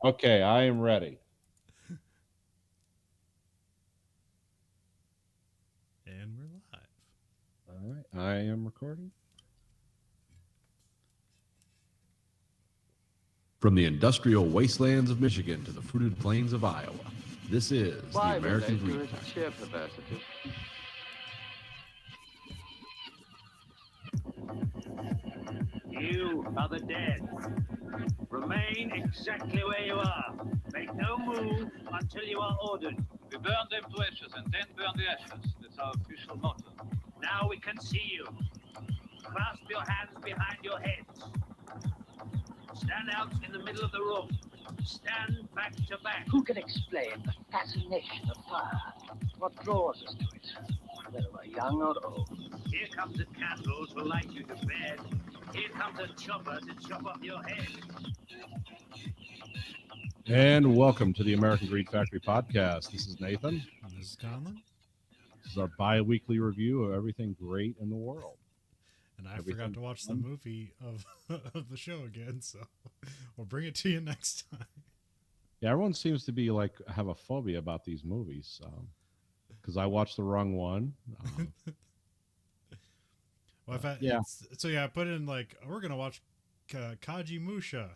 Okay, I am ready. And we're live. All right, I am recording. From the industrial wastelands of Michigan to the fruited plains of Iowa, this is the Bible American nature Greed is Factory. sheer perversity. You are the dead. Remain exactly where you are. Make no move until you are ordered. We burn them to ashes and then burn the ashes. That's our official motto. Now we can see you. Clasp your hands behind your heads. Stand out in the middle of the room. Stand back to back. Who can explain the fascination of fire? What draws us to it, whether we're young or old? Here comes a candle to light you to bed. Here comes a chopper to chop off your head. And welcome to the American Greed Factory podcast. This is Nathan. And this is Conlon. This is our bi-weekly review of everything great in the world. And I Everything forgot to watch the fun? movie of of the show again, so we'll bring it to you next time. Yeah, everyone seems to be like have a phobia about these movies because I watched the wrong one. Well, yeah. So I put in like we're gonna watch Kagemusha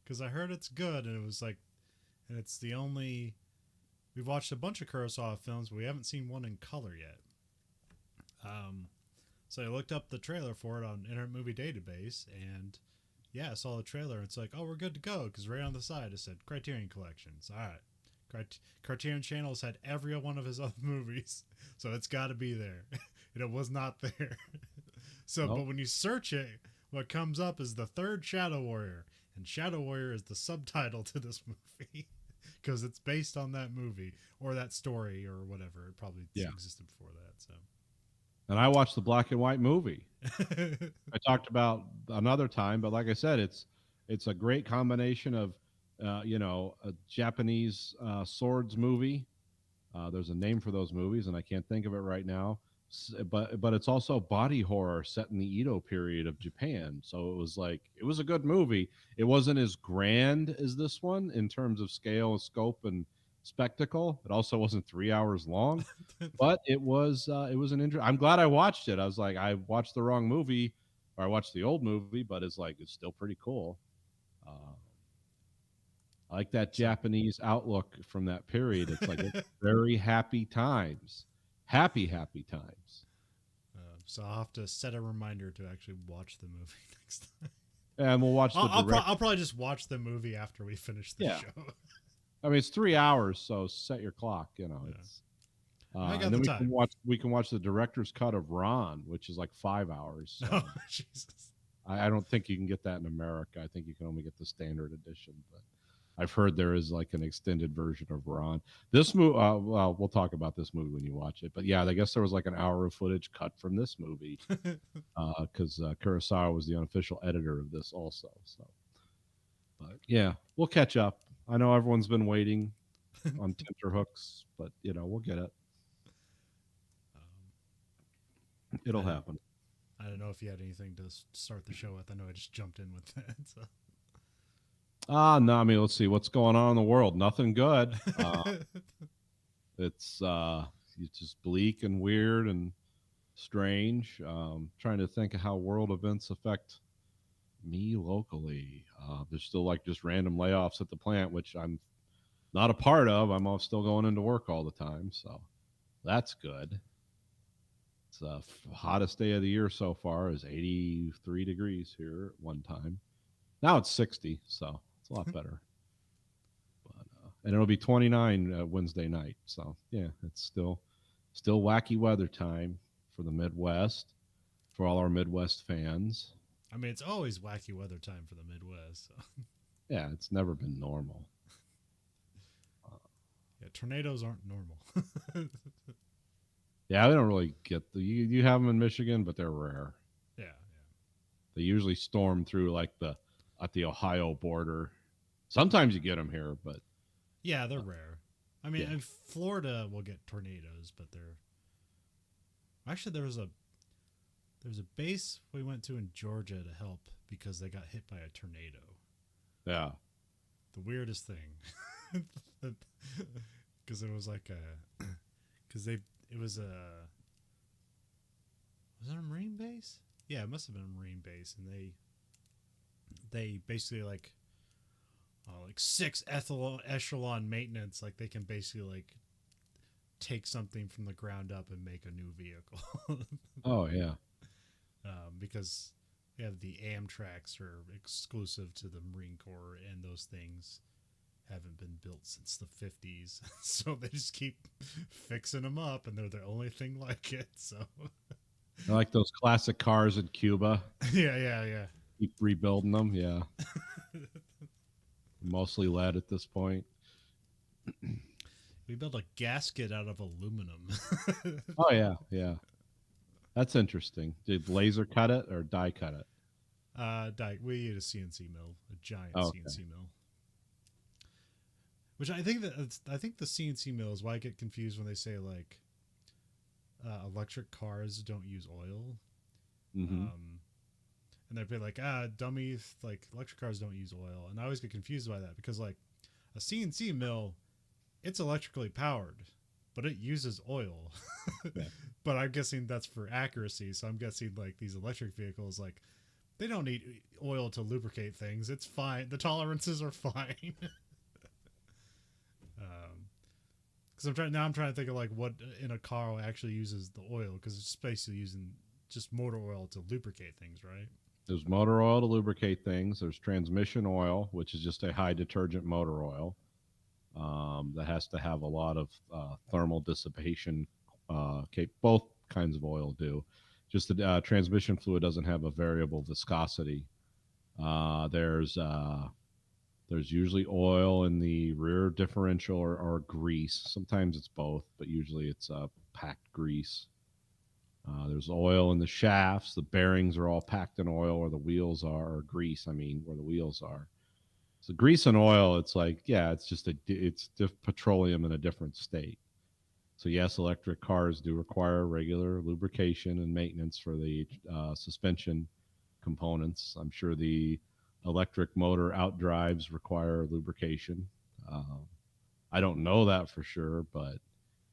because I heard it's good, and it was like, and it's the only we've watched a bunch of Kurosawa films, but we haven't seen one in color yet. So I looked up the trailer for it on Internet Movie Database, and yeah, I saw the trailer. It's like, oh, we're good to go, because right on the side it said Criterion Collections. All right, Criterion Channel has had every one of his other movies, so it's got to be there, and it was not there. So, Nope. but when you search it, what comes up is the third Shadow Warrior, and Shadow Warrior is the subtitle to this movie. Because it's based on that movie or that story or whatever. It probably existed before that. So, And I watched the black and white movie. I talked about another time, but like I said, it's a great combination of a Japanese swords movie. There's a name for those movies, and I can't think of it right now. But it's also body horror set in the Edo period of Japan. So it was a good movie. It wasn't as grand as this one in terms of scale, scope, and spectacle. It also wasn't 3 hours long, but it was an I'm glad I watched it. I was like, I watched the wrong movie, or I watched the old movie, but it's still pretty cool. I like that Japanese outlook from that period. It's like it's very happy times. Happy times. So I'll have to set a reminder to actually watch the movie next time. And we'll watch the I'll probably just watch the movie after we finish the show. I mean, it's 3 hours, so set your clock. It's. I got and then the time. we can watch the director's cut of Ron, which is like 5 hours. So Oh, Jesus. I don't think you can get that in America. I think you can only get the standard edition, but I've heard there is like an extended version of Ron. This movie, well, we'll talk about this movie when you watch it. But yeah, I guess there was like an hour of footage cut from this movie because Kurosawa was the unofficial editor of this also. So, but yeah, we'll catch up. I know everyone's been waiting on tenterhooks, but we'll get it. It'll happen. I don't know if you had anything to start the show with. I know I just jumped in with that. So. No, I mean, let's see what's going on in the world. Nothing good. It's just bleak and weird and strange. Trying to think of how world events affect me locally. There's still like just random layoffs at the plant, which I'm not a part of. I'm still going into work all the time, so that's good. It's the hottest day of the year so far is 83 degrees here at one time. Now it's 60, so it's a lot better. But, and it'll be 29 Wednesday night. So yeah, it's still wacky weather time for the Midwest, for all our Midwest fans. I mean, it's always wacky weather time for the Midwest. So. Yeah, it's never been normal. Yeah, tornadoes aren't normal. Yeah, I don't really get you have them in Michigan, but they're rare. Yeah. They usually storm through like at the Ohio border. Sometimes you get them here, but yeah, they're rare. I mean, in Florida we'll get tornadoes, but they're actually there's a base we went to in Georgia to help because they got hit by a tornado. Yeah. the weirdest thing, because it was like a, because it was was it a Marine base? Yeah, it must have been a Marine base, and they basically like 6 echelon maintenance. Like they can basically like take something from the ground up and make a new vehicle. Oh yeah. Because the Amtraks are exclusive to the Marine Corps, and those things haven't been built since the 50s. So they just keep fixing them up, and they're the only thing like it. So I like those classic cars in Cuba. yeah. Keep rebuilding them. Yeah. Mostly lead at this point. We built a gasket out of aluminum. Oh yeah, yeah. That's interesting. Did laser cut it or die cut it? We used a CNC mill, a giant Okay. CNC mill. Which I think the CNC mill is why I get confused when they say like electric cars don't use oil. Mm-hmm. And they'd be like, dummies, like electric cars don't use oil. And I always get confused by that because like a CNC mill, it's electrically powered, but it uses oil. Yeah. But I'm guessing that's for accuracy. So I'm guessing like these electric vehicles, like they don't need oil to lubricate things. It's fine. The tolerances are fine. Because I'm trying to think of like what in a car actually uses the oil, because it's basically using just motor oil to lubricate things, right? There's motor oil to lubricate things. There's transmission oil, which is just a high detergent motor oil that has to have a lot of thermal dissipation. Both kinds of oil do. Just the transmission fluid doesn't have a variable viscosity. There's usually oil in the rear differential or grease. Sometimes it's both, but usually it's packed grease. There's oil in the shafts. The bearings are all packed in oil, or the wheels are, or grease, I mean, where the wheels are. So grease and oil, it's like, yeah, it's just petroleum in a different state. So yes, electric cars do require regular lubrication and maintenance for the suspension components. I'm sure the electric motor outdrives require lubrication. I don't know that for sure, but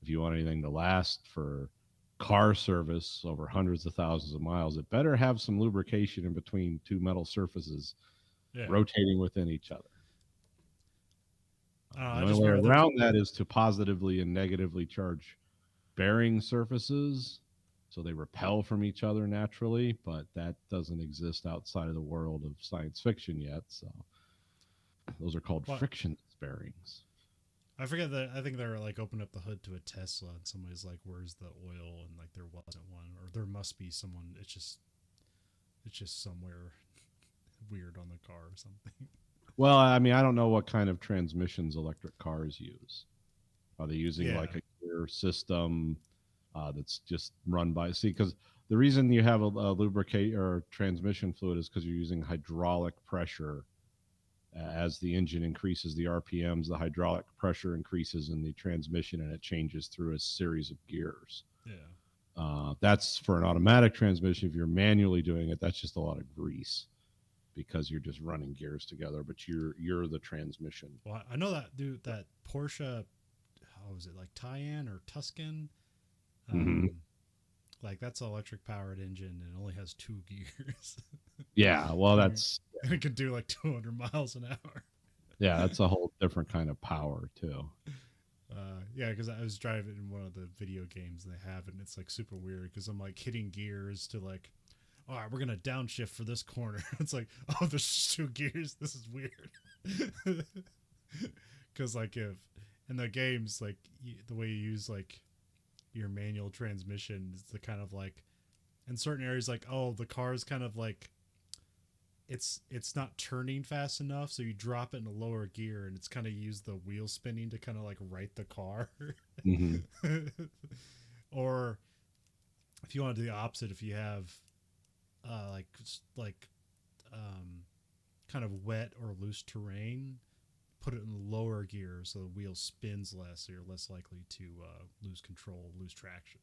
if you want anything to last for car service over hundreds of thousands of miles, it better have some lubrication in between two metal surfaces rotating within each other. The only way around that is to positively and negatively charge bearing surfaces so they repel from each other naturally, but that doesn't exist outside of the world of science fiction yet. So those are called frictionless bearings. I forget that. I think they're like opened up the hood to a Tesla, and somebody's like, "Where's the oil?" And like, there wasn't one, or there must be someone. It's just somewhere weird on the car or something. Well, I mean, I don't know what kind of transmissions electric cars use. Are they using like a gear system that's just run by? See, because the reason you have a lubricate or transmission fluid is because you're using hydraulic pressure. As the engine increases the RPMs, the hydraulic pressure increases in the transmission, and it changes through a series of gears. Yeah. That's for an automatic transmission. If you're manually doing it, that's just a lot of grease because you're just running gears together, but you're the transmission. Well, I know that that Porsche, how was it, like Cayenne or Tuscan? Like that's an electric powered engine and it only has 2 gears. Yeah, well, that's and it can do like 200 miles an hour. Yeah, that's a whole different kind of power too. Yeah, because I was driving in one of the video games and they have it, and it's like super weird because I'm like hitting gears to like, all right, we're gonna downshift for this corner. It's like, oh, there's just 2 gears. This is weird. Because like if in the games, like the way you use like your manual transmission is the kind of like in certain areas, like, oh, the car is kind of like it's not turning fast enough, so you drop it in a lower gear and it's kind of use the wheel spinning to kind of like right the car. Or if you want to do the opposite, if you have kind of wet or loose terrain, put it in the lower gear so the wheel spins less, so you're less likely to lose control, lose traction.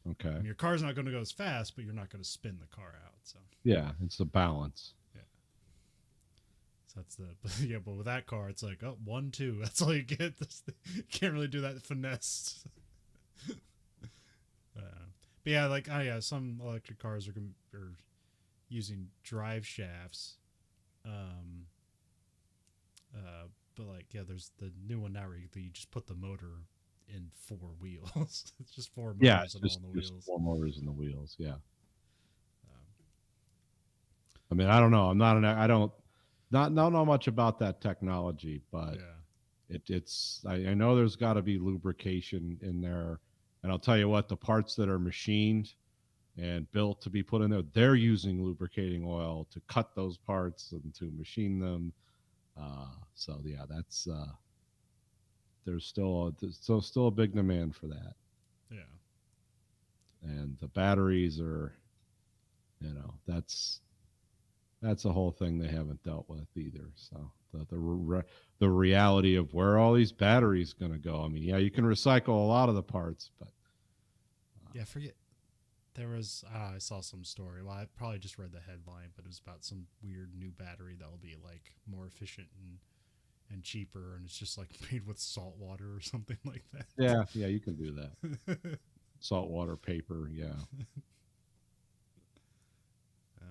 Okay. I mean, your car's not going to go as fast, but you're not going to spin the car out. So yeah, it's a balance. Yeah. So that's the yeah. But with that car, it's like 1, 2. That's all you get. You can't really do that finesse. But yeah, like some electric cars are using drive shafts. But like there's the new one now where you just put the motor in 4 wheels. It's just 4 motors Yeah, it's and just, all in the just wheels. 4 motors in the wheels. Yeah. I mean, I don't know. I don't know much about that technology, but I know there's got to be lubrication in there. And I'll tell you what, the parts that are machined and built to be put in there, they're using lubricating oil to cut those parts and to machine them. So yeah, that's there's still a big demand for that. Yeah. And the batteries are, that's a whole thing they haven't dealt with either. So the reality of where all these batteries going to go. I mean, yeah, you can recycle a lot of the parts, but Yeah, I forget. There was I saw some story. Well, I probably just read the headline, but it was about some weird new battery that will be like more efficient and cheaper, and it's just like made with salt water or something like that. yeah, you can do that. Saltwater paper, yeah.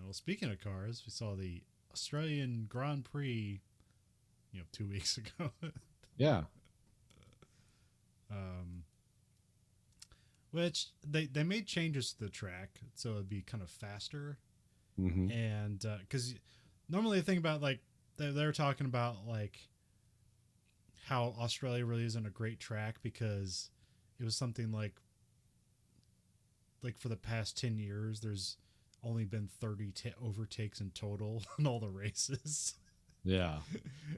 Well, speaking of cars, we saw the Australian Grand Prix, 2 weeks ago. Yeah. Which they made changes to the track so it'd be kind of faster. Mm-hmm. And because normally the thing about like they're talking about like how Australia really isn't a great track because it was something like for the past 10 years there's only been 30 overtakes in total in all the races. Yeah.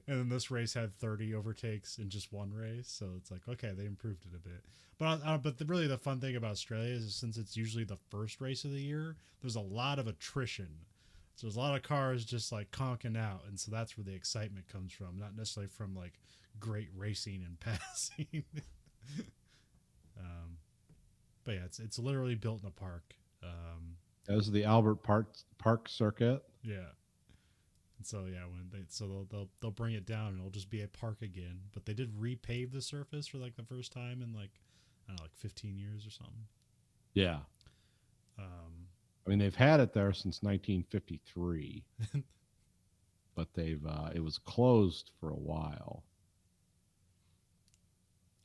And then this race had 30 overtakes in just one race, so it's like, okay, they improved it a bit. But really the fun thing about Australia is since it's usually the first race of the year, there's a lot of attrition. So there's a lot of cars just like conking out, and so that's where the excitement comes from, not necessarily from like great racing and passing. But yeah, it's literally built in a park. That was the Albert Park circuit. Yeah. And so yeah, they'll bring it down and it'll just be a park again. But they did repave the surface for like the first time in like I don't know, like 15 years or something. Yeah. I mean, they've had it there since 1953, but it was closed for a while.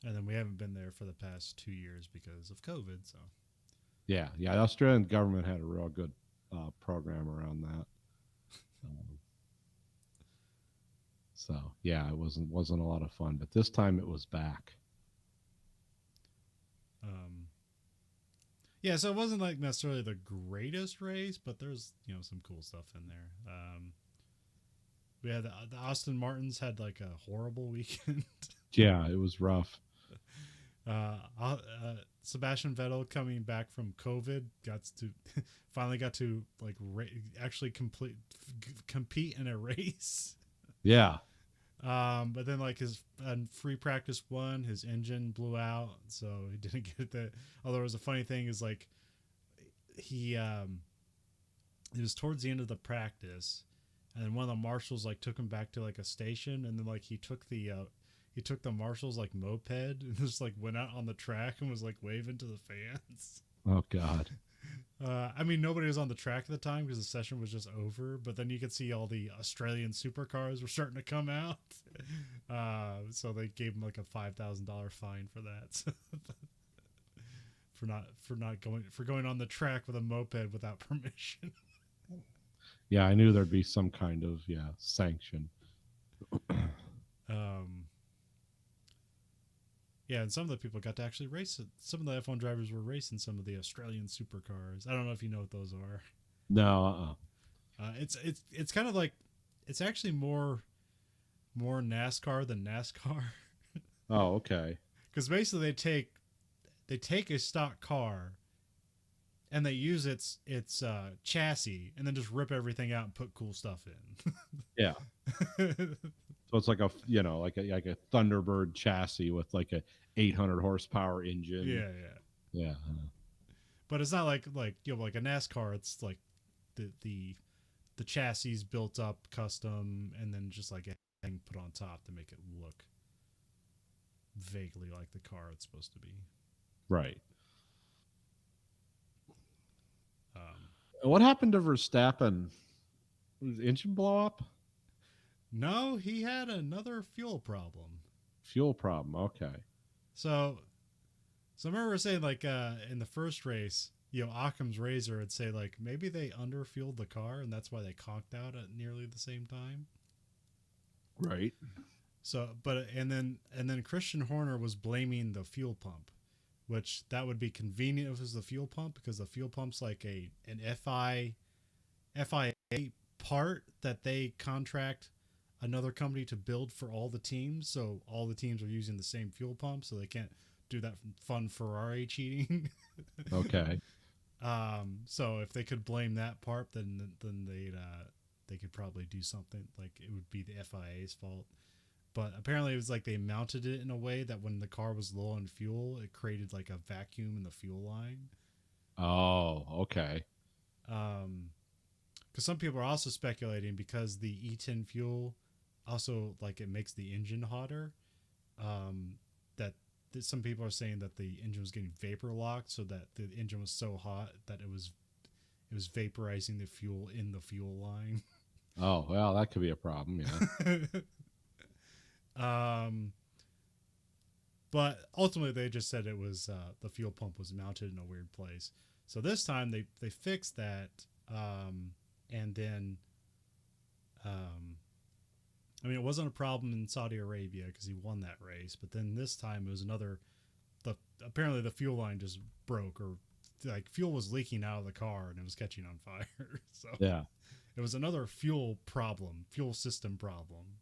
And then we haven't been there for the past 2 years because of COVID. So Yeah, the Australian government had a real good program around that. So yeah, it wasn't a lot of fun, but this time it was back. Yeah, so it wasn't like necessarily the greatest race, but there's some cool stuff in there. We had the Aston Martins had like a horrible weekend. Yeah, it was rough. Sebastian Vettel coming back from COVID finally got to like actually compete in a race. Yeah. But then like his free practice 1, his engine blew out, so he didn't get that. Although it was a funny thing is like he it was towards the end of the practice, and then one of the marshals like took him back to like a station, and then like he took the marshal's like moped and just like went out on the track and was like waving to the fans. Oh God. I mean, nobody was on the track at the time because the session was just over, but then you could see all the Australian supercars were starting to come out. So they gave him like a $5,000 fine for that. for going on the track with a moped without permission. Yeah, I knew there'd be some kind of sanction. Yeah, and some of the people got to actually race it. Some of the F1 drivers were racing some of the Australian supercars. I don't know if you know what those are. No. It's kind of like it's actually more NASCAR than NASCAR. Oh, okay. Because basically they take a stock car and they use its chassis and then just rip everything out and put cool stuff in. Yeah. So it's like a Thunderbird chassis with like a 800 horsepower engine. Yeah. But it's not like a NASCAR. It's like the the chassis built up custom, and then just like everything put on top to make it look vaguely like the car it's supposed to be. Right. Um, What happened to Verstappen? Did the engine blow up? no, he had another fuel problem. Fuel problem. Okay. So I remember saying like in the first race, Occam's razor would say like maybe they underfueled the car and that's why they conked out at nearly the same time. Right. So, and then Christian Horner was blaming the fuel pump, which that would be convenient if it was the fuel pump, because the fuel pump's like an FIA part that they contract another company to build for all the teams. So all the teams are using the same fuel pump, so they can't do that fun Ferrari cheating. Okay. So if they could blame that part, then they could probably do something, like it would be the FIA's fault. But apparently it was like they mounted it in a way that when the car was low on fuel, it created like a vacuum in the fuel line. Oh, okay. Because some people are also speculating, because the E10 fuel also, like, it makes the engine hotter. That some people are saying that the engine was getting vapor locked, so that the engine was so hot that it was vaporizing the fuel in the fuel line. Oh, well, that could be a problem. Yeah. But ultimately they just said it was the fuel pump was mounted in a weird place. So this time they fixed that, and then I mean, it wasn't a problem in Saudi Arabia because he won that race, but then this time it was apparently the fuel line just broke, or like fuel was leaking out of the car and it was catching on fire. So Yeah. it was another fuel system problem.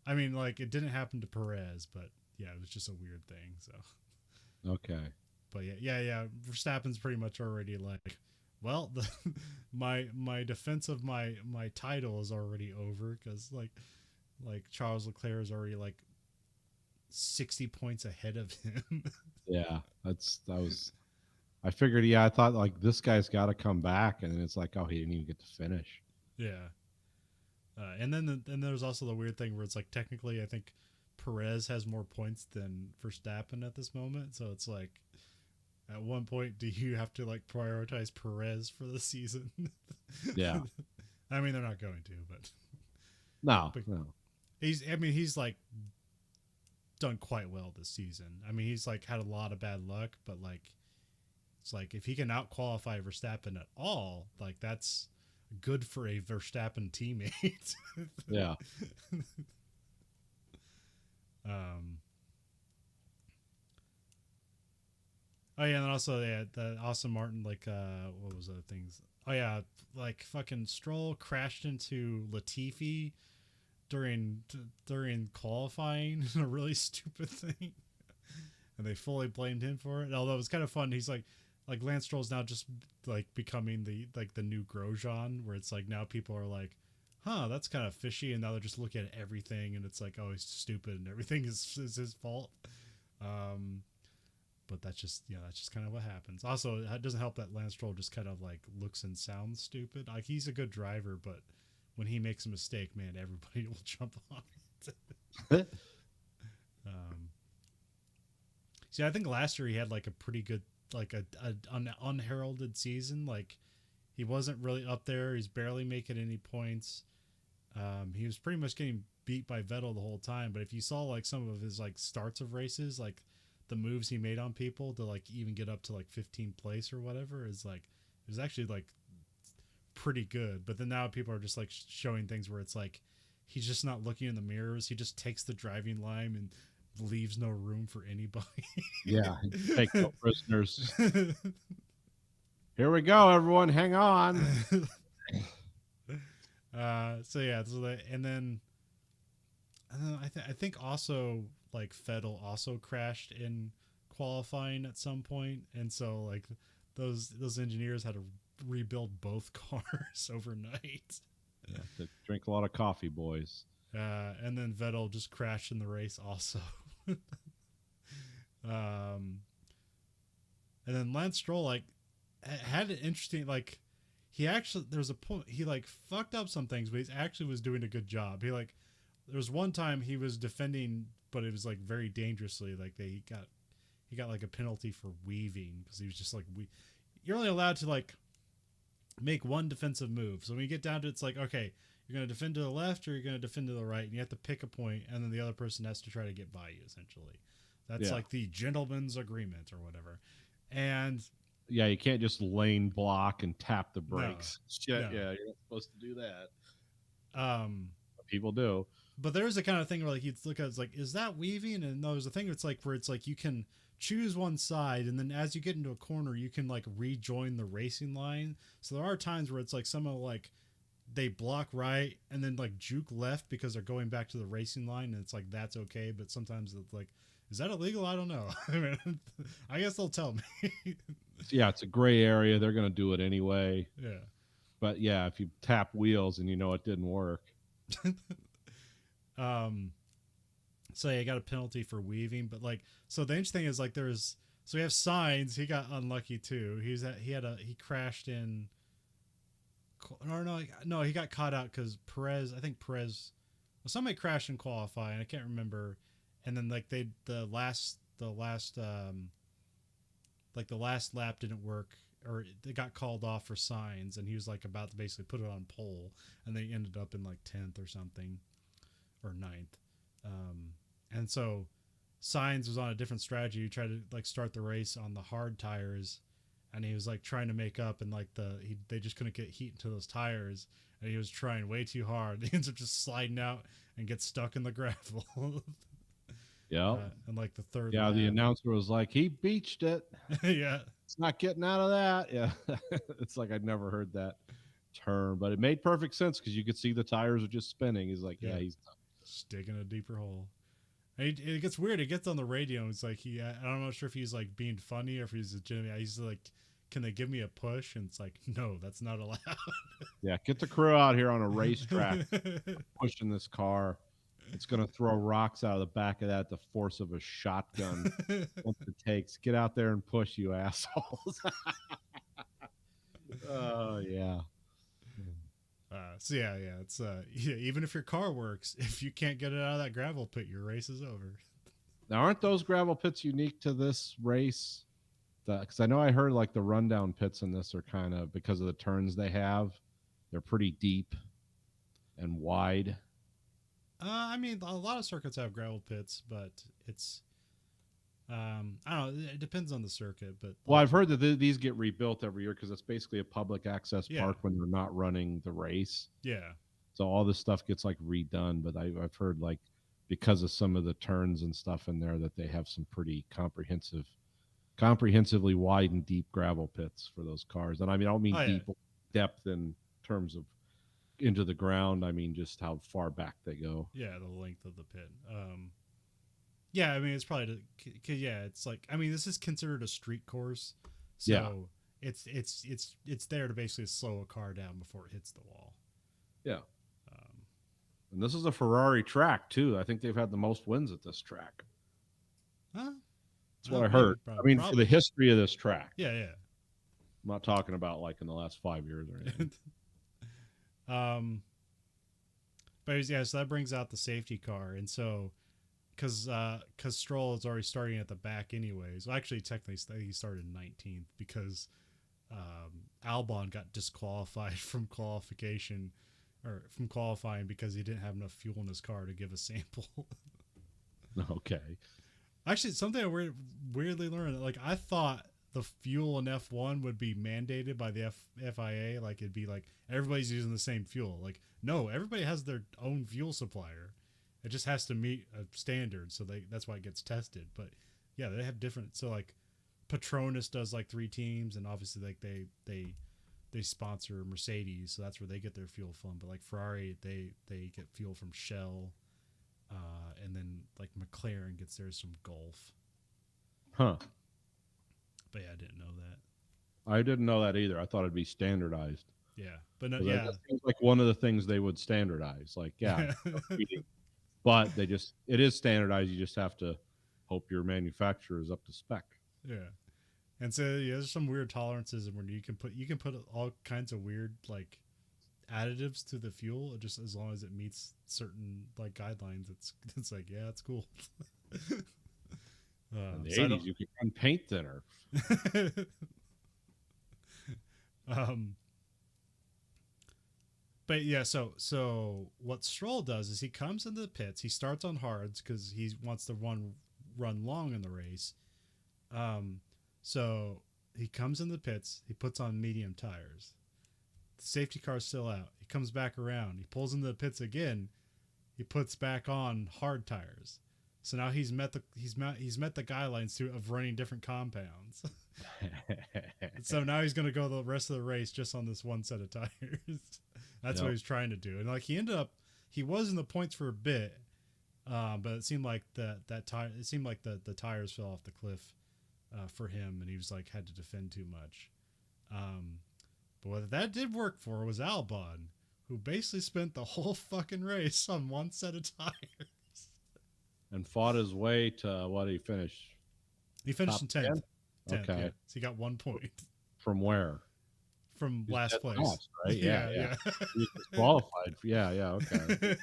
I mean, like, it didn't happen to Perez, but yeah, it was just a weird thing. So, Okay. but yeah. Verstappen's pretty much already like, well, my defense of my title is already over, because like Charles Leclerc is already like 60 points ahead of him. Yeah. I figured, yeah, I thought like this guy's got to come back, and then it's like, oh, he didn't even get to finish. Yeah. And then there's also the weird thing where it's like, technically I think Perez has more points than Verstappen at this moment. So it's like, at one point, do you have to like prioritize Perez for the season? Yeah. I mean, they're not going to, but No. he's like done quite well this season. I mean, he's like had a lot of bad luck, but like, it's like if he can out qualify Verstappen at all, like that's good for a Verstappen teammate. Yeah. Oh yeah, and also the Austin Martin, like what was the things? Oh yeah, like fucking Stroll crashed into Latifi during qualifying, a really stupid thing, and they fully blamed him for it. Although it was kind of fun. He's like Lance Stroll's now just like becoming the new Grosjean, where it's like now people are like, huh, that's kind of fishy, and now they're just looking at everything and it's like, oh, he's stupid and everything is his fault. But that's just kind of what happens. Also, it doesn't help that Lance Stroll just kind of like looks and sounds stupid. Like, he's a good driver, but when he makes a mistake, man, everybody will jump on it. See, I think last year he had like a pretty good, like an unheralded season. Like, he wasn't really up there. He's barely making any points. He was pretty much getting beat by Vettel the whole time. But if you saw like some of his like starts of races, like the moves he made on people to like even get up to like 15th place or whatever, is like, it was actually like pretty good. But then now people are just like showing things where it's like he's just not looking in the mirrors. He just takes the driving line and leaves no room for anybody. Yeah. Take no prisoners. Here we go, everyone. Hang on. And then I think also like Vettel also crashed in qualifying at some point, and so like those engineers had to rebuild both cars overnight. Yeah, to drink a lot of coffee, boys. And then Vettel just crashed in the race also. And then Lance Stroll like had an interesting, like, he actually, there's a point, he like fucked up some things, but he actually was doing a good job. He like, there was one time he was defending, but it was like very dangerously. Like he got like a penalty for weaving because he was just like, you're only allowed to like make one defensive move. So when you get down to, it's like, okay, you're going to defend to the left or you're going to defend to the right, and you have to pick a point, and then the other person has to try to get by you, essentially. That's like the gentleman's agreement or whatever. And yeah, you can't just lane block and tap the brakes. No. Yeah, you're not supposed to do that. But people do. But there's a kind of thing where like you look at, it's like, is that weaving? And no, there's a thing that's like where it's like you can choose one side, and then as you get into a corner, you can like rejoin the racing line. So there are times where it's like somehow like they block right and then like juke left because they're going back to the racing line, and it's like that's okay. But sometimes it's like, is that illegal? I don't know. I mean, I guess they'll tell me. Yeah, it's a gray area. They're going to do it anyway. Yeah. But yeah, if you tap wheels and you know it didn't work. So yeah, I got a penalty for weaving, but like, so the interesting thing is like so we have signs. He got unlucky too. He crashed in. No, he got caught out because Perez. Somebody crashed in qualifying. I can't remember. And then like the last lap didn't work, or they got called off for signs, and he was like about to basically put it on pole, and they ended up in like 10th or something, or 9th. And so Signs was on a different strategy. He tried to like start the race on the hard tires, and he was like trying to make up, and like they just couldn't get heat into those tires, and he was trying way too hard. He ends up just sliding out and gets stuck in the gravel. Yeah. And like the third Yeah, the lap. announcer was like, he beached it. Yeah. It's not getting out of that. Yeah. It's like I'd never heard that term, but it made perfect sense because you could see the tires are just spinning. He's like, yeah, he's digging a deeper hole. And it gets weird. It gets on the radio. And it's like I'm not sure if he's like being funny or if he's legitimate. He's like, can they give me a push? And it's like, no, that's not allowed. Yeah, get the crew out here on a racetrack pushing this car. It's going to throw rocks out of the back of that, the force of a shotgun. What it takes. Get out there and push, you assholes. Oh, yeah. So it's even if your car works, if you can't get it out of that gravel pit, your race is over. Now, aren't those gravel pits unique to this race? Because I know I heard like the rundown pits in this are kind of, because of the turns they have, they're pretty deep and wide. I mean, a lot of circuits have gravel pits, but it's I don't know. It depends on the circuit, but well, I've heard that these get rebuilt every year because it's basically a public access park when they're not running the race. Yeah. So all this stuff gets like redone, but I've heard like because of some of the turns and stuff in there that they have some pretty comprehensively wide and deep gravel pits for those cars. And I mean, I don't mean deep depth in terms of into the ground. I mean just how far back they go. Yeah, the length of the pit. Yeah, I mean it's probably it's like, I mean, this is considered a street course, so it's there to basically slow a car down before it hits the wall. Yeah. And this is a Ferrari track too. I think they've had the most wins at this track. Huh? That's what I heard. I mean, for the history of this track. Yeah. I'm not talking about like in the last 5 years or anything. But so that brings out the safety car, and so because Stroll is already starting at the back anyways. Well, actually, technically, he started 19th because Albon got disqualified from qualification or from qualifying because he didn't have enough fuel in his car to give a sample. Okay. Actually, something I weirdly learned. Like, I thought the fuel in F1 would be mandated by the FIA. Like, it'd be like everybody's using the same fuel. Like, no, everybody has their own fuel supplier. It just has to meet a standard, so that's why it gets tested. But yeah, they have different. So like, Petronas does like 3 teams, and obviously like they sponsor Mercedes, so that's where they get their fuel from. But like Ferrari, they get fuel from Shell, and then like McLaren gets theirs from Gulf. Huh. But yeah, I didn't know that. I didn't know that either. I thought it'd be standardized. Yeah, but no, that seems like one of the things they would standardize. Like, yeah. But it is standardized. You just have to hope your manufacturer is up to spec. Yeah. And so yeah, there's some weird tolerances where you can put all kinds of weird like additives to the fuel just as long as it meets certain like guidelines. It's like, yeah, it's cool. In the so I 80s, you could run paint thinner. But yeah, so what Stroll does is he comes into the pits. He starts on hards because he wants to run long in the race. So he comes in the pits. He puts on medium tires. The safety car's still out. He comes back around. He pulls into the pits again. He puts back on hard tires. So now he's met the guidelines too of running different compounds. So now he's going to go the rest of the race just on this one set of tires. That's what he's trying to do. And like he was in the points for a bit, but it seemed like the tires fell off the cliff for him, and he was like had to defend too much. But what that did work for was Albon, who basically spent the whole fucking race on one set of tires. And fought his way to what he finished. He finished in 10th. Okay. Yeah. So he got 1 point. From where? From last place. Last, right? Yeah. He was disqualified. Yeah, okay.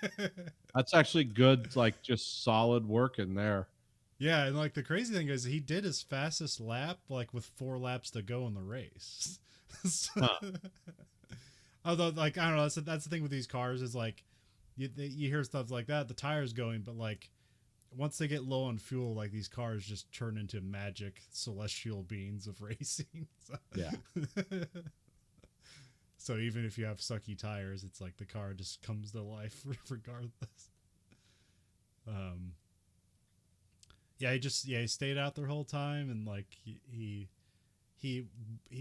That's actually good, like just solid work in there. Yeah, and like the crazy thing is he did his fastest lap like with 4 laps to go in the race. Although, like, I don't know, that's the thing with these cars is like you hear stuff like that, the tires going, but like once they get low on fuel, like these cars just turn into magic celestial beings of racing. Yeah. So even if you have sucky tires, it's like the car just comes to life regardless. Yeah, he stayed out their whole time, and like he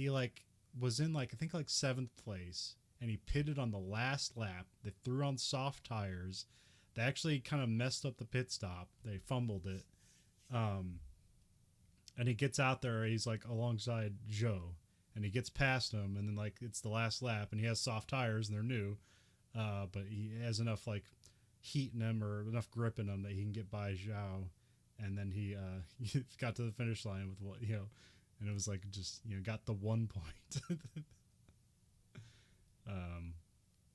like was in like I think like 7th place, and he pitted on the last lap. They threw on soft tires. They actually kind of messed up the pit stop. They fumbled it. And he gets out there. He's like alongside Joe, and he gets past him. And then like it's the last lap, and he has soft tires, and they're new. But he has enough like heat in him or enough grip in him that he can get by Zhao. And then he got to the finish line with what, and it was like just, got the 1 point.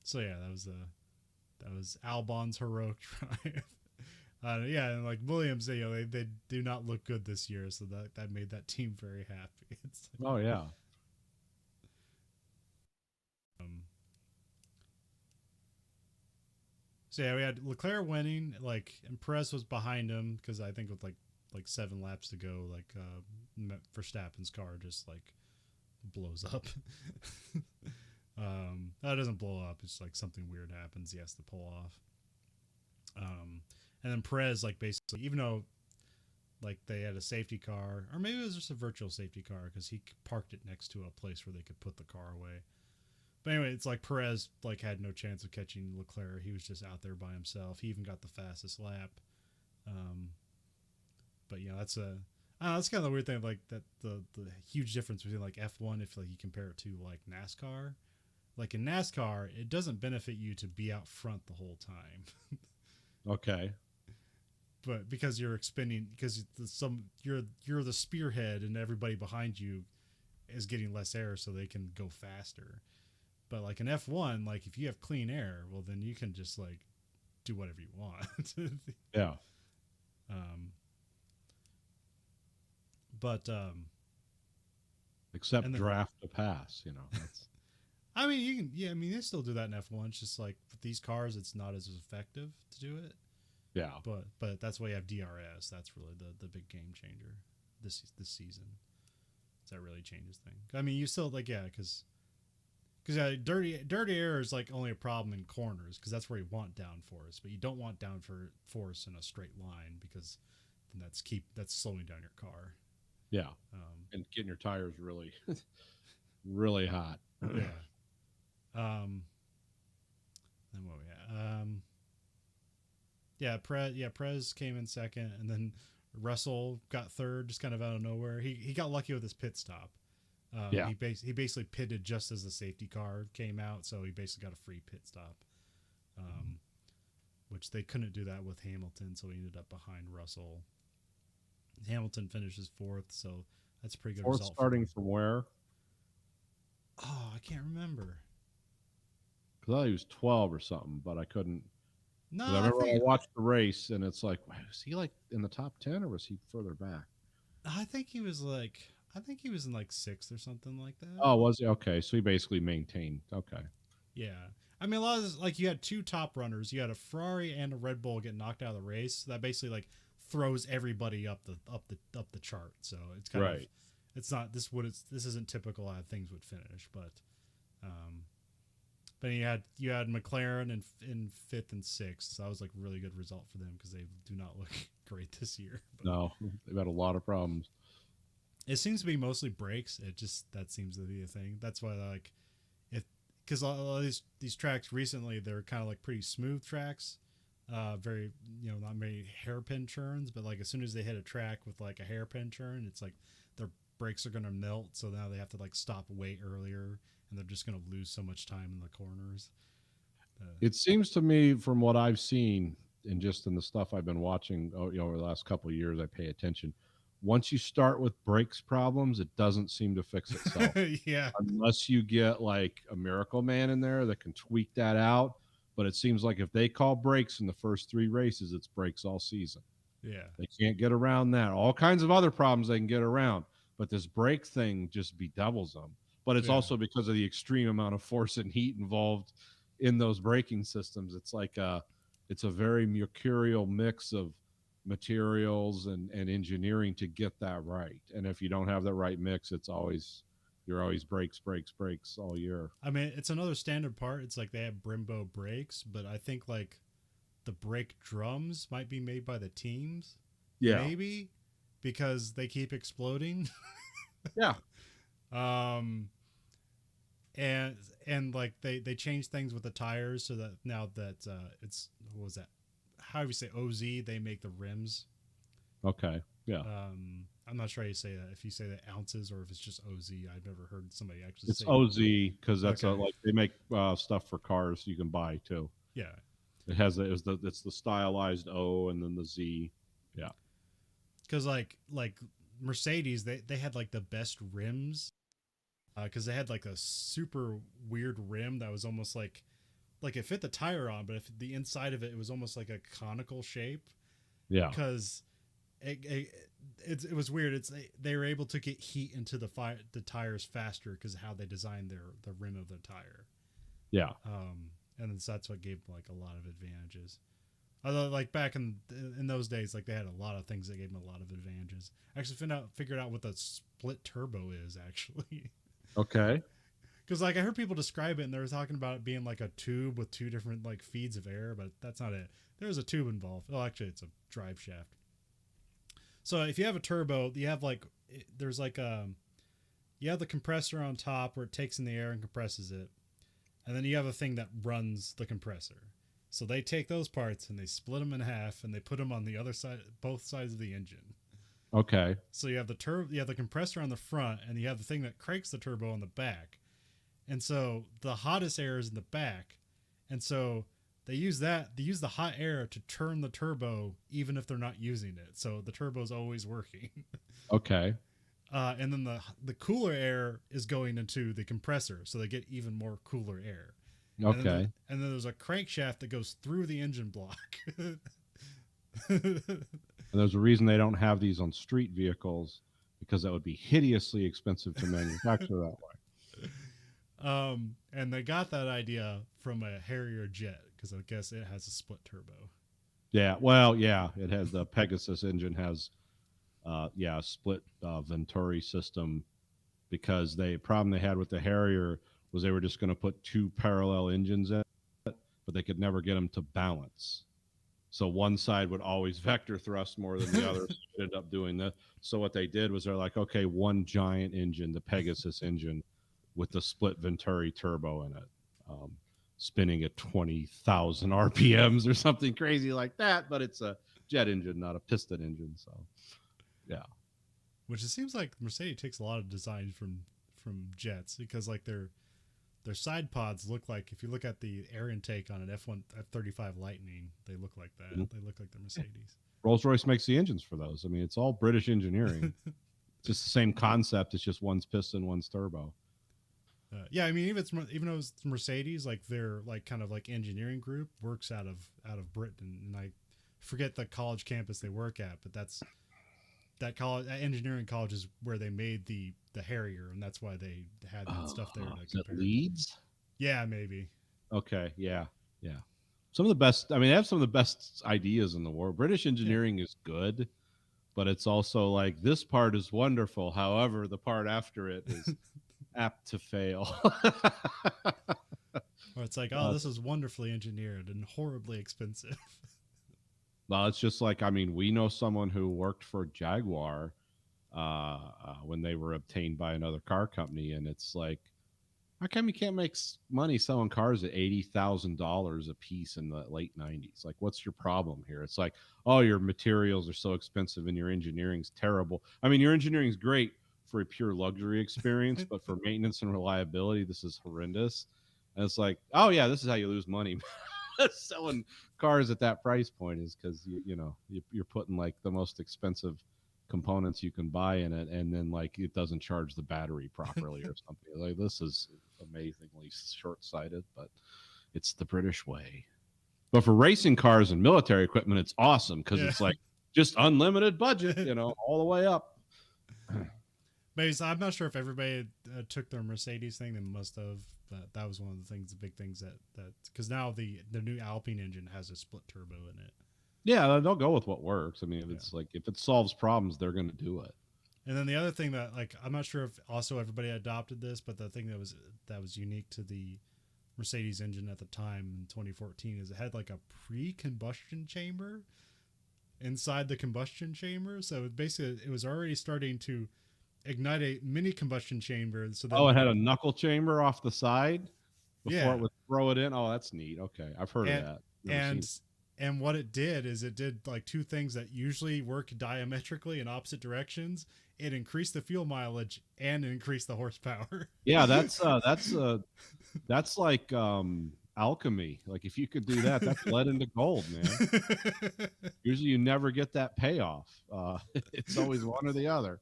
So yeah, that was Albon's heroic triumph. Yeah, and like Williams, they do not look good this year, so that made that team very happy. It's like, Oh yeah. So yeah, we had Leclerc winning, like, and Perez was behind him because I think with like 7 laps to go, like Verstappen's car just like blows up. That doesn't blow up. It's like something weird happens. He has to pull off. And then Perez, like, basically, even though like they had a safety car, or maybe it was just a virtual safety car because he parked it next to a place where they could put the car away. But anyway, it's like Perez like had no chance of catching Leclerc. He was just out there by himself. He even got the fastest lap. But that's that's kind of the weird thing, like that the huge difference between like F1 if like you compare it to like NASCAR. Like in NASCAR, it doesn't benefit you to be out front the whole time. Okay. But because you're expending, because you're the spearhead and everybody behind you is getting less air so they can go faster. But like in F1, like if you have clean air, well then you can just like do whatever you want. Yeah. But Except draft to pass, That's... I mean, you can. Yeah, I mean, they still do that in F1. It's just like with these cars, it's not as effective to do it. Yeah. But that's why you have DRS. That's really the big game changer this season. That really changes things. I mean, you still like because dirty air is like only a problem in corners because that's where you want downforce, but you don't want downforce in a straight line because then that's slowing down your car. Yeah. And getting your tires really, really hot. Yeah. Then what we had? Perez came in second, and then Russell got third, just kind of out of nowhere. He got lucky with his pit stop. He basically pitted just as the safety car came out, so he basically got a free pit stop. Which they couldn't do that with Hamilton, so he ended up behind Russell. Hamilton finishes 4th, so That's a pretty good Fourth result. starting from where? Oh, I can't remember. Because I thought he was 12 or something, but I couldn't. No, Because I remember I watched the race, and it's like, wow, was he like in the top 10, or was he further back? I think he was like, I think he was in like 6th or something like that. Oh, was he? Okay, so he basically maintained. Okay. Yeah. I mean, a lot of this, like, you had 2 top runners. You had a Ferrari and a Red Bull get knocked out of the race. So that basically like throws everybody up the chart. So it's kind of, it's not this isn't typical how things would finish, but you had McLaren in 5th and 6th. So that was like a really good result for them because they do not look great this year. But No, they've had a lot of problems. it seems to be mostly brakes. That seems to be a thing. That's why like because a lot of these tracks recently, they're kind of like pretty smooth tracks, very, not many hairpin turns, but like as soon as they hit a track with like a hairpin turn, it's like their brakes are going to melt. So now they have to like stop way earlier, and they're just going to lose so much time in the corners. It seems to me, from what I've seen and just in the stuff I've been watching, over the last couple of years, I pay attention. Once you start with brakes problems, it doesn't seem to fix itself. Yeah. Unless you get like a miracle man in there that can tweak that out. But it seems like if they call brakes in the first 3 races, it's brakes all season. Yeah. They can't get around that. All kinds of other problems they can get around. But this brake thing just bedevils them. But it's also because of the extreme amount of force and heat involved in those braking systems. It's like it's a very mercurial mix of materials and engineering to get that right. And if you don't have the right mix, you're always brakes all year. I mean, it's another standard part. It's like they have Brembo brakes, but I think like the brake drums might be made by the teams. Yeah. Maybe because they keep exploding. Yeah. And like they changed things with the tires so that now that it's, what was that? How do you say OZ? They make the rims. Okay. Yeah. I'm not sure how you say that. If you say that ounces or if it's just OZ, I've never heard somebody actually It's say OZ because that's Okay. like they make stuff for cars you can buy too. Yeah. It has it's the stylized O and then the Z. Yeah. Because like Mercedes, they had like the best rims. Because they had like a super weird rim that was almost like it fit the tire on, but if the inside of it was almost like a conical shape. Yeah. Because it was weird. They were able to get heat into the tires faster because of how they designed the rim of the tire. Yeah. And that's what gave them like a lot of advantages. Although like back in those days, like they had a lot of things that gave them a lot of advantages. I actually figured out what the split turbo is actually. Okay. Because like I heard people describe it and they were talking about it being like a tube with 2 different like feeds of air, but that's not it. There's a tube involved. Oh, actually, it's a drive shaft. So if you have a turbo, you have like there's like you have the compressor on top where it takes in the air and compresses it, and then you have a thing that runs the compressor. So they take those parts and they split them in half and they put them on the other side, both sides of the engine. Okay. So you have the compressor on the front, and you have the thing that cranks the turbo on the back. And so the hottest air is in the back. And so they use the hot air to turn the turbo even if they're not using it. So the turbo is always working. Okay. And then the cooler air is going into the compressor, so they get even more cooler air. Okay. And then there's a crankshaft that goes through the engine block. And there's a reason they don't have these on street vehicles, because that would be hideously expensive to manufacture that way. And they got that idea from a Harrier jet because I guess it has a split turbo. Yeah. Well, yeah, it has the Pegasus engine has, a split Venturi system, because the problem they had with the Harrier was they were just going to put 2 parallel engines in it, but they could never get them to balance. So one side would always vector thrust more than the other. So it ended up doing that. So what they did was they're like, okay, one giant engine, the Pegasus engine, with the split Venturi turbo in it, spinning at 20,000 RPMs or something crazy like that. But it's a jet engine, not a piston engine. So, yeah. Which it seems like Mercedes takes a lot of design from jets, because like their side pods look like, if you look at the air intake on an F35 Lightning, they look like that. Mm-hmm. They look like the Mercedes. Rolls-Royce makes the engines for those. I mean, it's all British engineering. It's just the same concept. It's just one's piston, one's turbo. Yeah, I mean, even though it's Mercedes, like their like kind of like engineering group works out of Britain, and I forget the college campus they work at, but that engineering college is where they made the Harrier, and that's why they had that stuff there to Is that compare. Leeds? Yeah, maybe. Okay, yeah. Some of the best. I mean, they have some of the best ideas in the world. British engineering is good, but it's also like this part is wonderful. However, the part after it is apt to fail. Or it's like, oh, this is wonderfully engineered and horribly expensive. Well, it's just like, I mean, we know someone who worked for Jaguar when they were obtained by another car company, and it's like, how come you can't make money selling cars at $80,000 a piece in the late 90s? Like, what's your problem here? It's like, oh, your materials are so expensive and your engineering's terrible. I mean, your engineering's great for a pure luxury experience, but for maintenance and reliability, this is horrendous. And it's like, oh yeah, this is how you lose money selling cars at that price point, is because you're putting like the most expensive components you can buy in it, and then like it doesn't charge the battery properly or something. Like, this is amazingly short-sighted, but it's the British way. But for racing cars and military equipment, it's awesome because it's like just unlimited budget, all the way up. Maybe so. I'm not sure if everybody took their Mercedes thing. They must have. But that was one of the big things that because now the new Alpine engine has a split turbo in it. Yeah, they'll go with what works. I mean, if it solves problems, they're going to do it. And then the other thing that, like, I'm not sure if also everybody adopted this, but the thing that was unique to the Mercedes engine at the time in 2014 is it had like a pre-combustion chamber inside the combustion chamber. So basically, it was already starting to ignite a mini combustion chamber. So it had a knuckle chamber off the side before it would throw it in. Oh, that's neat. Okay, I've heard of that. And what it did is it did like two things that usually work diametrically in opposite directions. It increased the fuel mileage and increased the horsepower. Yeah, that's like alchemy. Like, if you could do that, that's lead into gold, man. Usually you never get that payoff. It's always one or the other.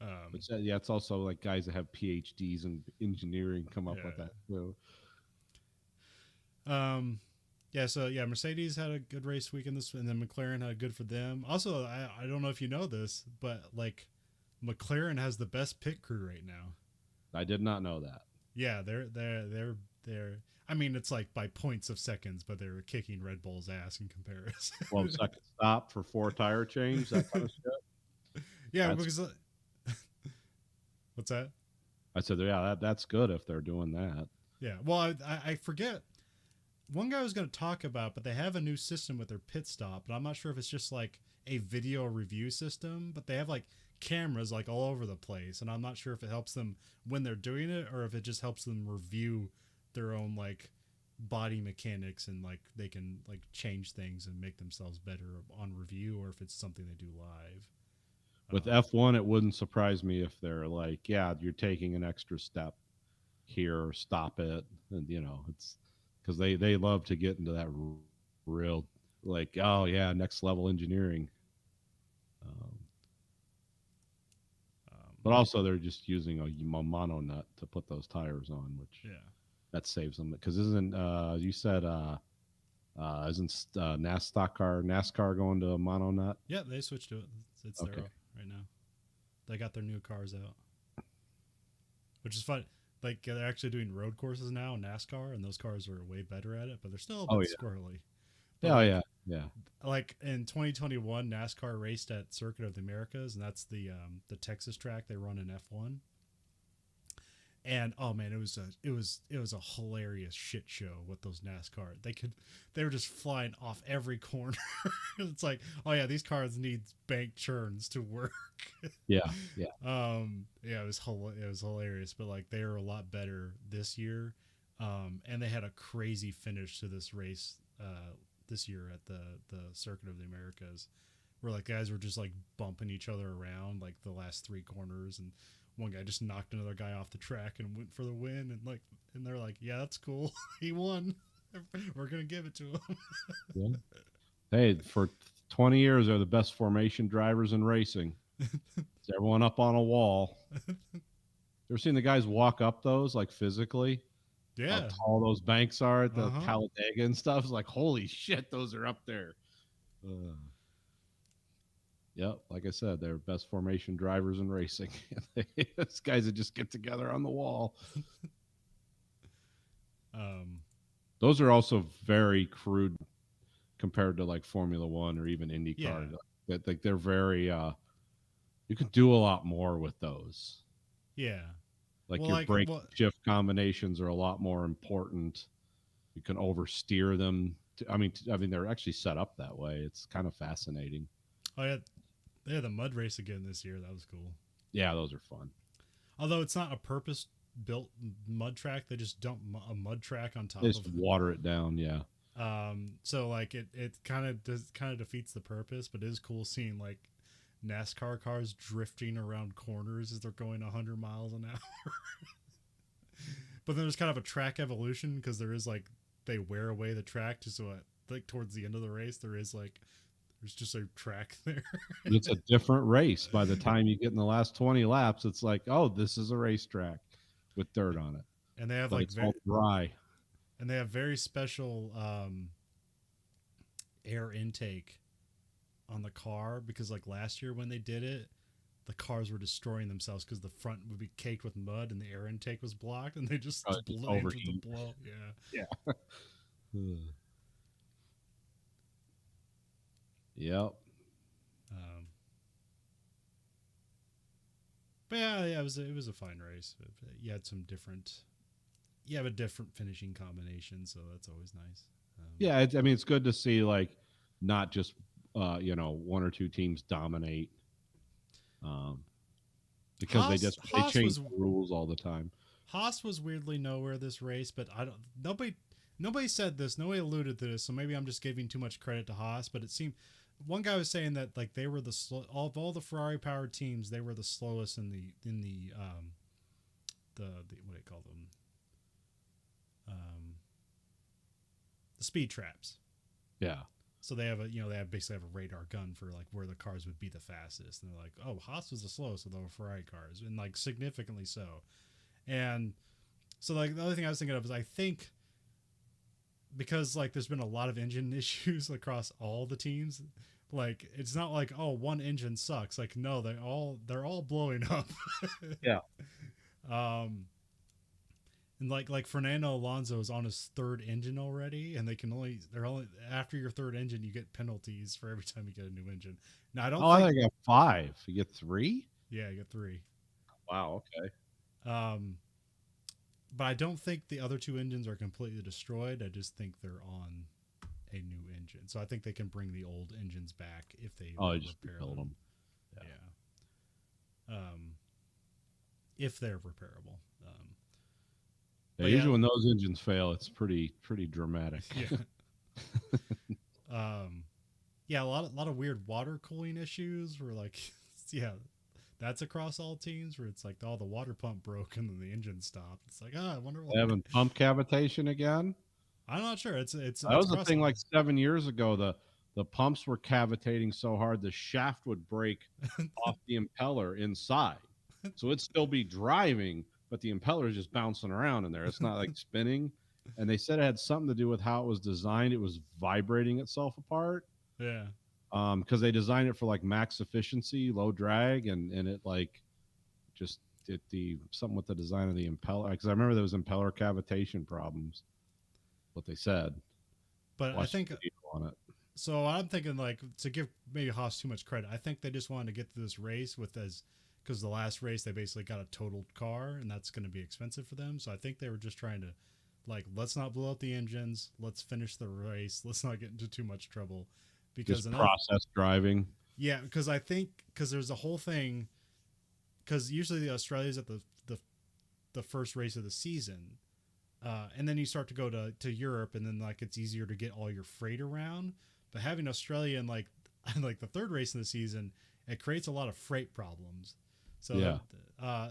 But yeah, it's also like guys that have PhDs in engineering come up with that. So. Mercedes had a good race weekend and then McLaren had a good for them. Also, I don't know if you know this, but like McLaren has the best pit crew right now. I did not know that. Yeah, they're I mean, it's like by points of seconds, but they're kicking Red Bull's ass in comparison. 12-second stop for 4 tire change, that kind of shit. Yeah, because what's that? I said, yeah, that's good if they're doing that. Yeah, well, I forget. One guy I was going to talk about, but they have a new system with their pit stop, and I'm not sure if it's just like a video review system, but they have like cameras like all over the place, and I'm not sure if it helps them when they're doing it or if it just helps them review their own like body mechanics and like they can like change things and make themselves better on review, or if it's something they do live. With F1, it wouldn't surprise me if they're like, yeah, you're taking an extra step here, stop it, and it's because they love to get into that real like, oh yeah, next level engineering. But also they're just using a mono nut to put those tires on, which that saves them. Because isn't you said isn't NASCAR going to a mono nut? Yeah, they switched to it. It's there right now. They got their new cars out, which is fun. Like, they're actually doing road courses now in NASCAR, and those cars are way better at it, but they're still a bit squirrely. But yeah. Like in 2021, NASCAR raced at Circuit of the Americas, and that's the Texas track they run in F1. And oh man, it was a hilarious shit show with those NASCAR. They were just flying off every corner. It's like, oh yeah, these cars need bank churns to work. Yeah. It was hilarious, but like they were a lot better this year. And they had a crazy finish to this race this year at the Circuit of the Americas, where like guys were just like bumping each other around like the last 3 corners, and one guy just knocked another guy off the track and went for the win, and they're like, yeah, that's cool. He won. We're gonna give it to him. Yeah. Hey, for 20 years, they're the best formation drivers in racing. It's everyone up on a wall. You ever seen the guys walk up those, like physically? Yeah. How tall those banks are at the Uh-huh. Talladega and stuff. It's like, holy shit, those are up there. Yep, like I said, they're best formation drivers in racing. These guys that just get together on the wall. Those are also very crude compared to like Formula One or even IndyCar. Yeah. Like they're very you can do a lot more with those. Yeah. Like Well, your like, brake well- shift combinations are a lot more important. You can oversteer them. I mean, they're actually set up that way. It's kind of fascinating. Oh yeah, they had the mud race again this year. That was cool. Yeah, those are fun. Although it's not a purpose-built mud track, they just dump a mud track on top They just of it. water it down. Yeah. So like it kind of defeats the purpose, but it is cool seeing like NASCAR cars drifting around corners as they're going 100 miles an hour. But then there's kind of a track evolution because there is like they wear away the track just so like towards the end of the race there's just a track there. It's a different race by the time you get in the last 20 laps. It's like, oh, this is a racetrack with dirt on it. And they have But like it's all dry. and they have very special air intake on the car because like last year when they did it, the cars were destroying themselves because the front would be caked with mud and the air intake was blocked and they just blamed the blow. Yeah. Yep. But yeah, it was a fine race. You had some different, a different finishing combination, so that's always nice. Yeah, I mean, it's good to see like not just one or two teams dominate, because they change the rules all the time. Haas was weirdly nowhere this race, but nobody said this, nobody alluded to this, so maybe I'm just giving too much credit to Haas. But it seemed one guy was saying that like they were of all the Ferrari powered teams, they were the slowest in the what do you call them? The speed traps. Yeah. So they have basically have a radar gun for like where the cars would be the fastest, and they're like, oh, Haas was the slowest of the Ferrari cars, and like significantly so. And so like the other thing I was thinking of is I think because like there's been a lot of engine issues across all the teams, like it's not like, oh, one engine sucks. Like no, they're all blowing up. Yeah. And like Fernando Alonso is on his third engine already, and they're only after your third engine you get penalties for every time you get a new engine. Now I think I got 5. You get 3? Yeah, you get 3. Wow, okay. But I don't think the other 2 engines are completely destroyed. I just think they're on a new engine. So I think they can bring the old engines back if they just repair build them. Yeah. If they're repairable. Yeah, usually when those engines fail, it's pretty dramatic. Yeah. A lot of weird water cooling issues where like, that's across all teams where it's like the water pump broke and then the engine stopped. It's like, I wonder what Having pump cavitation again. I'm not sure. That was the thing like 7 years ago. The pumps were cavitating so hard the shaft would break off the impeller inside. So it'd still be driving, but the impeller is just bouncing around in there. It's not like spinning. And they said it had something to do with how it was designed. It was vibrating itself apart. Yeah. Because they designed it for like max efficiency, low drag, and it like just did something with the design of the impeller. Because I remember there was impeller cavitation problems. What they said. But I think on it. So I'm thinking like to give maybe Haas too much credit. I think they just wanted to get to this race because the last race they basically got a totaled car and that's going to be expensive for them. So I think they were just trying to like, let's not blow out the engines. Let's finish the race. Let's not get into too much trouble. Because just process driving. Yeah, because I think there's a whole thing. Because usually the Australia's at the first race of the season, and then you start to go to Europe, and then like it's easier to get all your freight around. But having Australia in like the third race of the season, it creates a lot of freight problems. So yeah.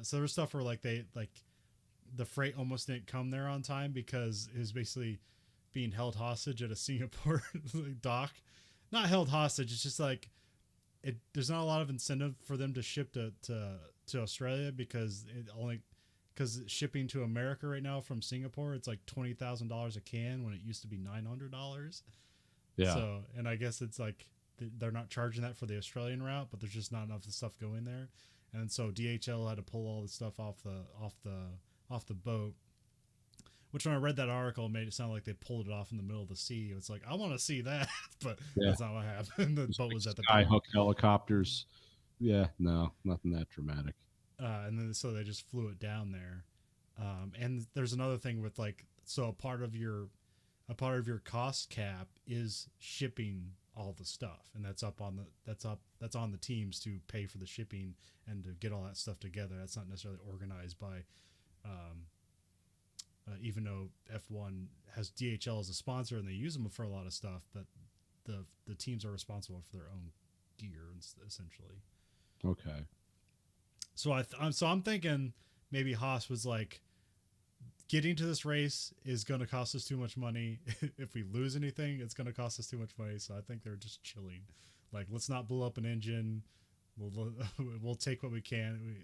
So there's stuff where like the freight almost didn't come there on time because it was basically being held hostage at a Singapore dock. not held hostage. It's just like there's not a lot of incentive for them to ship to Australia because shipping to America right now from Singapore, it's like $20,000 a can when it used to be $900. Yeah. So, and I guess it's like they're not charging that for the Australian route, but there's just not enough of the stuff going there. And so DHL had to pull all the stuff off the boat. Which when I read that article, it made it sound like they pulled it off in the middle of the sea. It's like, I want to see that, but that's not what happened. The boat was at the Skyhook helicopters. Yeah, no, nothing that dramatic. And then so they just flew it down there. And there's another thing with like, so a part of your cost cap is shipping all the stuff, and that's on the teams to pay for the shipping and to get all that stuff together. That's not necessarily organized by, even though F1 has DHL as a sponsor and they use them for a lot of stuff, but the teams are responsible for their own gear, essentially. Okay. So I'm thinking maybe Haas was like, getting to this race is going to cost us too much money. If we lose anything, it's going to cost us too much money. So I think they're just chilling. Like, let's not blow up an engine. We'll take what we can.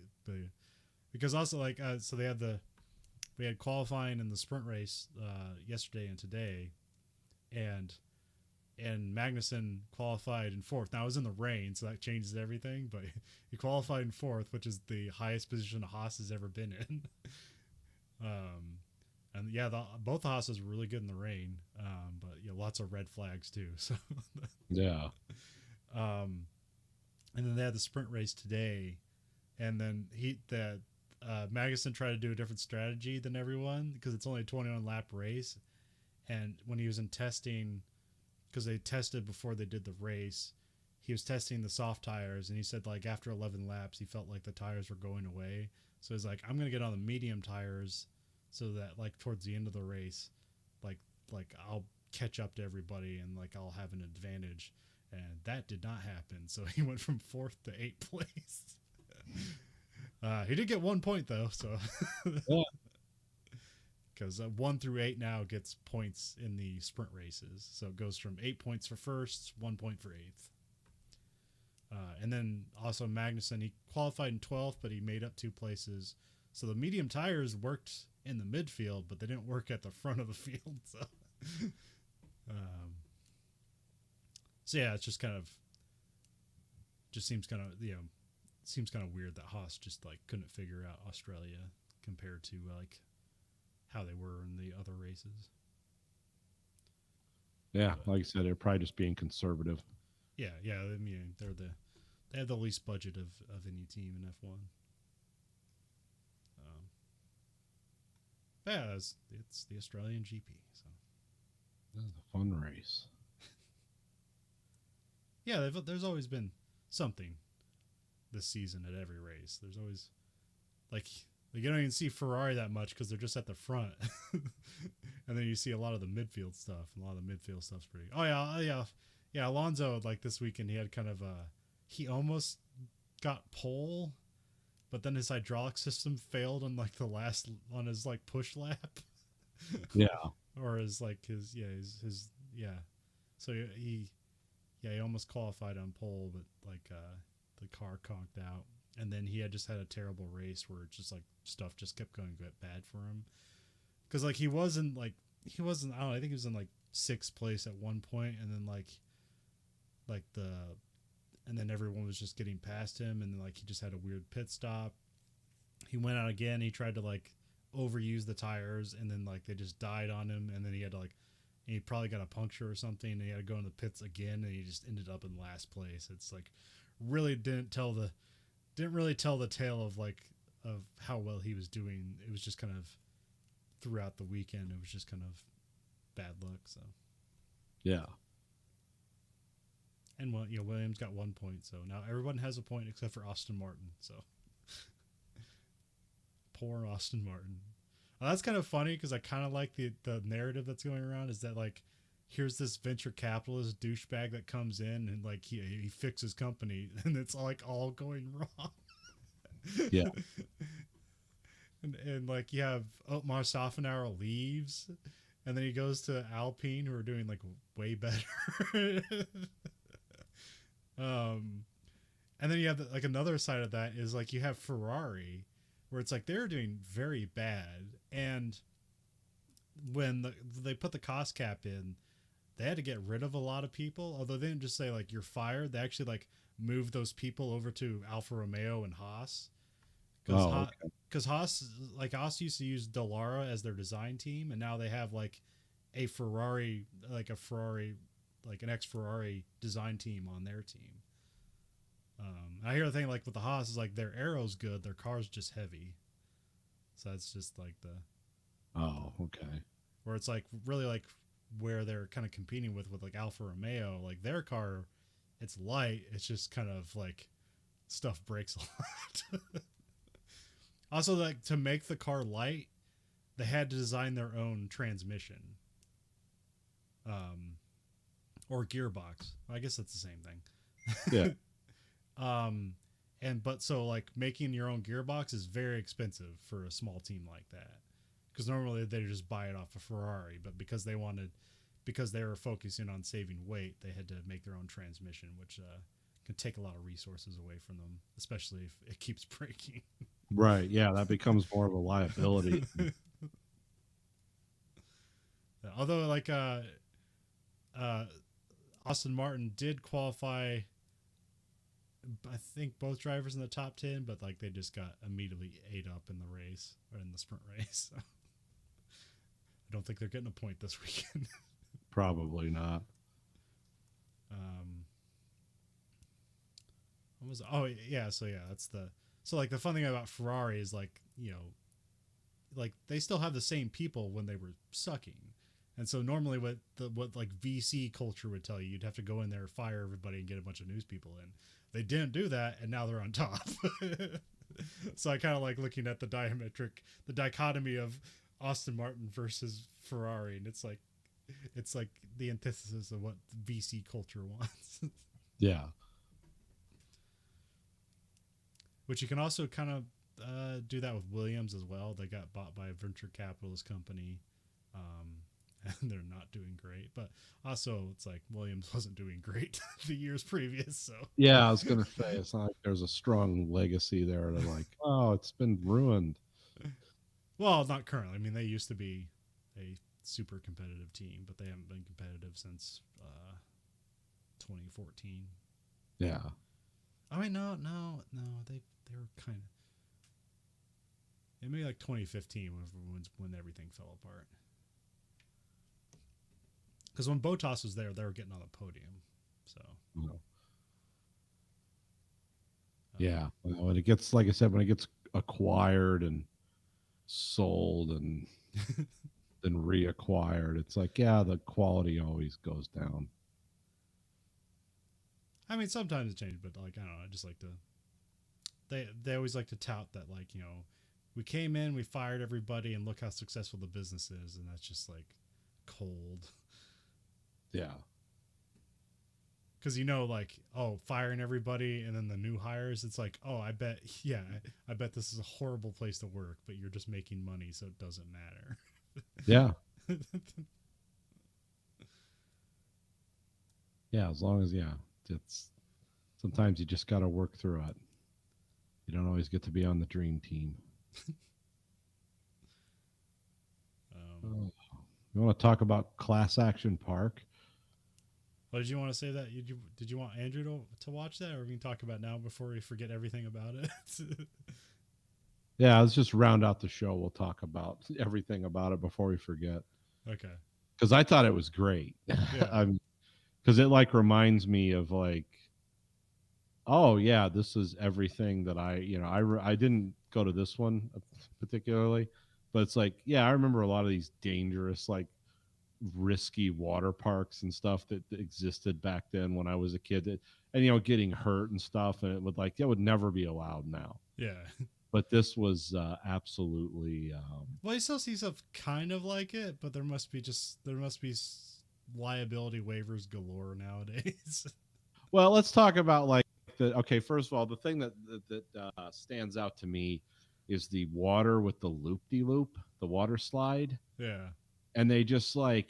Because also, like, so we had qualifying in the sprint race yesterday and today, and Magnussen qualified in fourth. Now, it was in the rain, so that changes everything, but he qualified in fourth, which is the highest position Haas has ever been in. And yeah, both Haas's were really good in the rain, but lots of red flags too. So yeah. And then they had the sprint race today, and then Magnussen tried to do a different strategy than everyone because it's only a 21 lap race. And when he was in testing, because they tested before they did the race, he was testing the soft tires, and he said like after 11 laps, he felt like the tires were going away. So he's like, I'm going to get on the medium tires so that like towards the end of the race, like I'll catch up to everybody and like I'll have an advantage. And that did not happen. So he went from fourth to eighth place. He did get 1 point though. So because 1 through 8 now gets points in the sprint races. So it goes from 8 points for first, 1 point for eighth. And then also Magnussen, he qualified in 12th, but he made up 2 places. So the medium tires worked in the midfield, but they didn't work at the front of the field. So yeah, it's just seems kind of weird that Haas just like couldn't figure out Australia compared to like how they were in the other races. Yeah, like I said, they're probably just being conservative. Yeah. I mean, they have the least budget of any team in F1. Yeah, it's the Australian GP. So This is a fun race. yeah, there's always been something this season at every race. There's always like you don't even see Ferrari that much because they're just at the front, and then you see a lot of the midfield stuff. And a lot of the midfield stuff's pretty. Oh yeah. Alonso, like this weekend, he had kind of he almost got pole, but then his hydraulic system failed on like on his like push lap. Yeah. Or his like his so he almost qualified on pole, but like the car conked out, and then he just had a terrible race where it just like stuff just kept going bad for him, because like he wasn't I don't know, I think he was in like 6th place at one point, and then and then everyone was just getting past him, and then like he just had a weird pit stop. He went out again, he tried to like overuse the tires, and then like they just died on him, and then he had to like, and he probably got a puncture or something, and he had to go in the pits again, and he just ended up in last place. It's like really didn't really tell the tale of like of how well he was doing. It was just kind of throughout the weekend, it was just kind of bad luck. So Yeah. and Williams got 1 point, so now everyone has a point except for Austin Martin. So poor Austin Martin. That's kind of funny because I kind of like the narrative that's going around is that like here's this venture capitalist douchebag that comes in and like he fixes company and it's like all going wrong. Yeah. and like you have Otmar Safenauer leaves, and then he goes to Alpine, who are doing like way better. And then you have like another side of that is like you have Ferrari, where it's like they're doing very bad, and when they put the cost cap in, they had to get rid of a lot of people. Although they didn't just say like you're fired, they actually like moved those people over to Alfa Romeo and Haas. Because Haas used to use Dallara as their design team, and now they have like a Ferrari, like an ex-Ferrari design team on their team. I hear the thing like with the Haas is like their aero's good, their car's just heavy. So that's just like okay. where it's like really like where they're kind of competing with like Alfa Romeo, like their car, it's light, it's just kind of like stuff breaks a lot. Also, like to make the car light, they had to design their own transmission, or gearbox. I guess that's the same thing. Yeah. But so like making your own gearbox is very expensive for a small team like that, because normally they just buy it off a Ferrari, but because they were focusing on saving weight, they had to make their own transmission, which can take a lot of resources away from them, especially if it keeps breaking. Right. Yeah, that becomes more of a liability. Although, like, Aston Martin did qualify, I think, both drivers in the top 10, but like they just got immediately ate up in the race or in the sprint race. So I don't think they're getting a point this weekend. Probably not. What was? Oh yeah. So yeah, So like the fun thing about Ferrari is like, you know, like they still have the same people when they were sucking. And so normally what like VC culture would tell you, you'd have to go in there, fire everybody and get a bunch of news people in. They didn't do that, and now they're on top. So I kind of like looking at the dichotomy of Aston Martin versus Ferrari, and it's like the antithesis of what VC culture wants. Yeah. Which you can also kind of do that with Williams as well. They got bought by a venture capitalist company, and they're not doing great. But also, it's like Williams wasn't doing great the years previous. So Yeah, I was gonna say it's not like there's a strong legacy there to like, oh, it's been ruined. well, not currently. I mean, they used to be a super competitive team, but they haven't been competitive since 2014. Yeah. I mean, no, they were kind of. It maybe like 2015 when everything fell apart. Because when Bottas was there, they were getting on the podium. So. Yeah. When it gets, like I said, when it gets acquired and sold and then reacquired, it's like, yeah, the quality always goes down. I mean, sometimes it changes, but like I don't know. I just like to. They always like to tout that, like, you know, we came in, we fired everybody, and look how successful the business is, and that's just like cold. Yeah. Because you know, like, oh, firing everybody, and then the new hires, it's like, oh, I bet this is a horrible place to work, but you're just making money, so it doesn't matter. Yeah. Yeah, as long as it's sometimes you just got to work through it. You don't always get to be on the dream team. You want to talk about Class Action Park? Well, did you want to say that? Did you want Andrew to watch that, or we can talk about it now before we forget everything about it? Yeah, let's just round out the show. We'll talk about everything about it before we forget. Okay. Because I thought it was great. Yeah. Because it like reminds me of like, oh yeah, this is everything that I didn't go to this one particularly, but it's like, yeah, I remember a lot of these dangerous, like risky water parks and stuff that existed back then when I was a kid, and getting hurt and stuff, and that would never be allowed now. Yeah. But this was absolutely. Well, you still see stuff kind of like it, but there must be liability waivers galore nowadays. Well, let's talk about like first of all, the thing that stands out to me is the water with the loop-de-loop, the water slide. Yeah. And this guy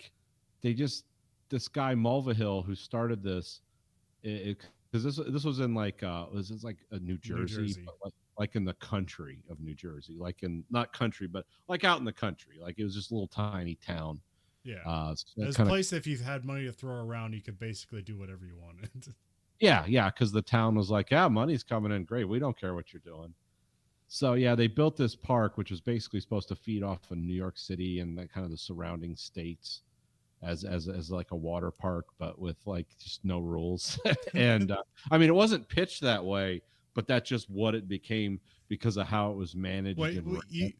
Mulvihill, who started this, because this was in like this is like New Jersey, Jersey. but like in the country of New Jersey, like in not country, but like out in the country, like it was just a little tiny town. Yeah. So This place, if you had money to throw around, you could basically do whatever you wanted. yeah, because the town was like, yeah, money's coming in, great, we don't care what you're doing. So yeah, they built this park, which was basically supposed to feed off of New York City and kind of the surrounding states, as like a water park, but with like just no rules. And I mean, it wasn't pitched that way, but that's just what it became because of how it was managed. Wait,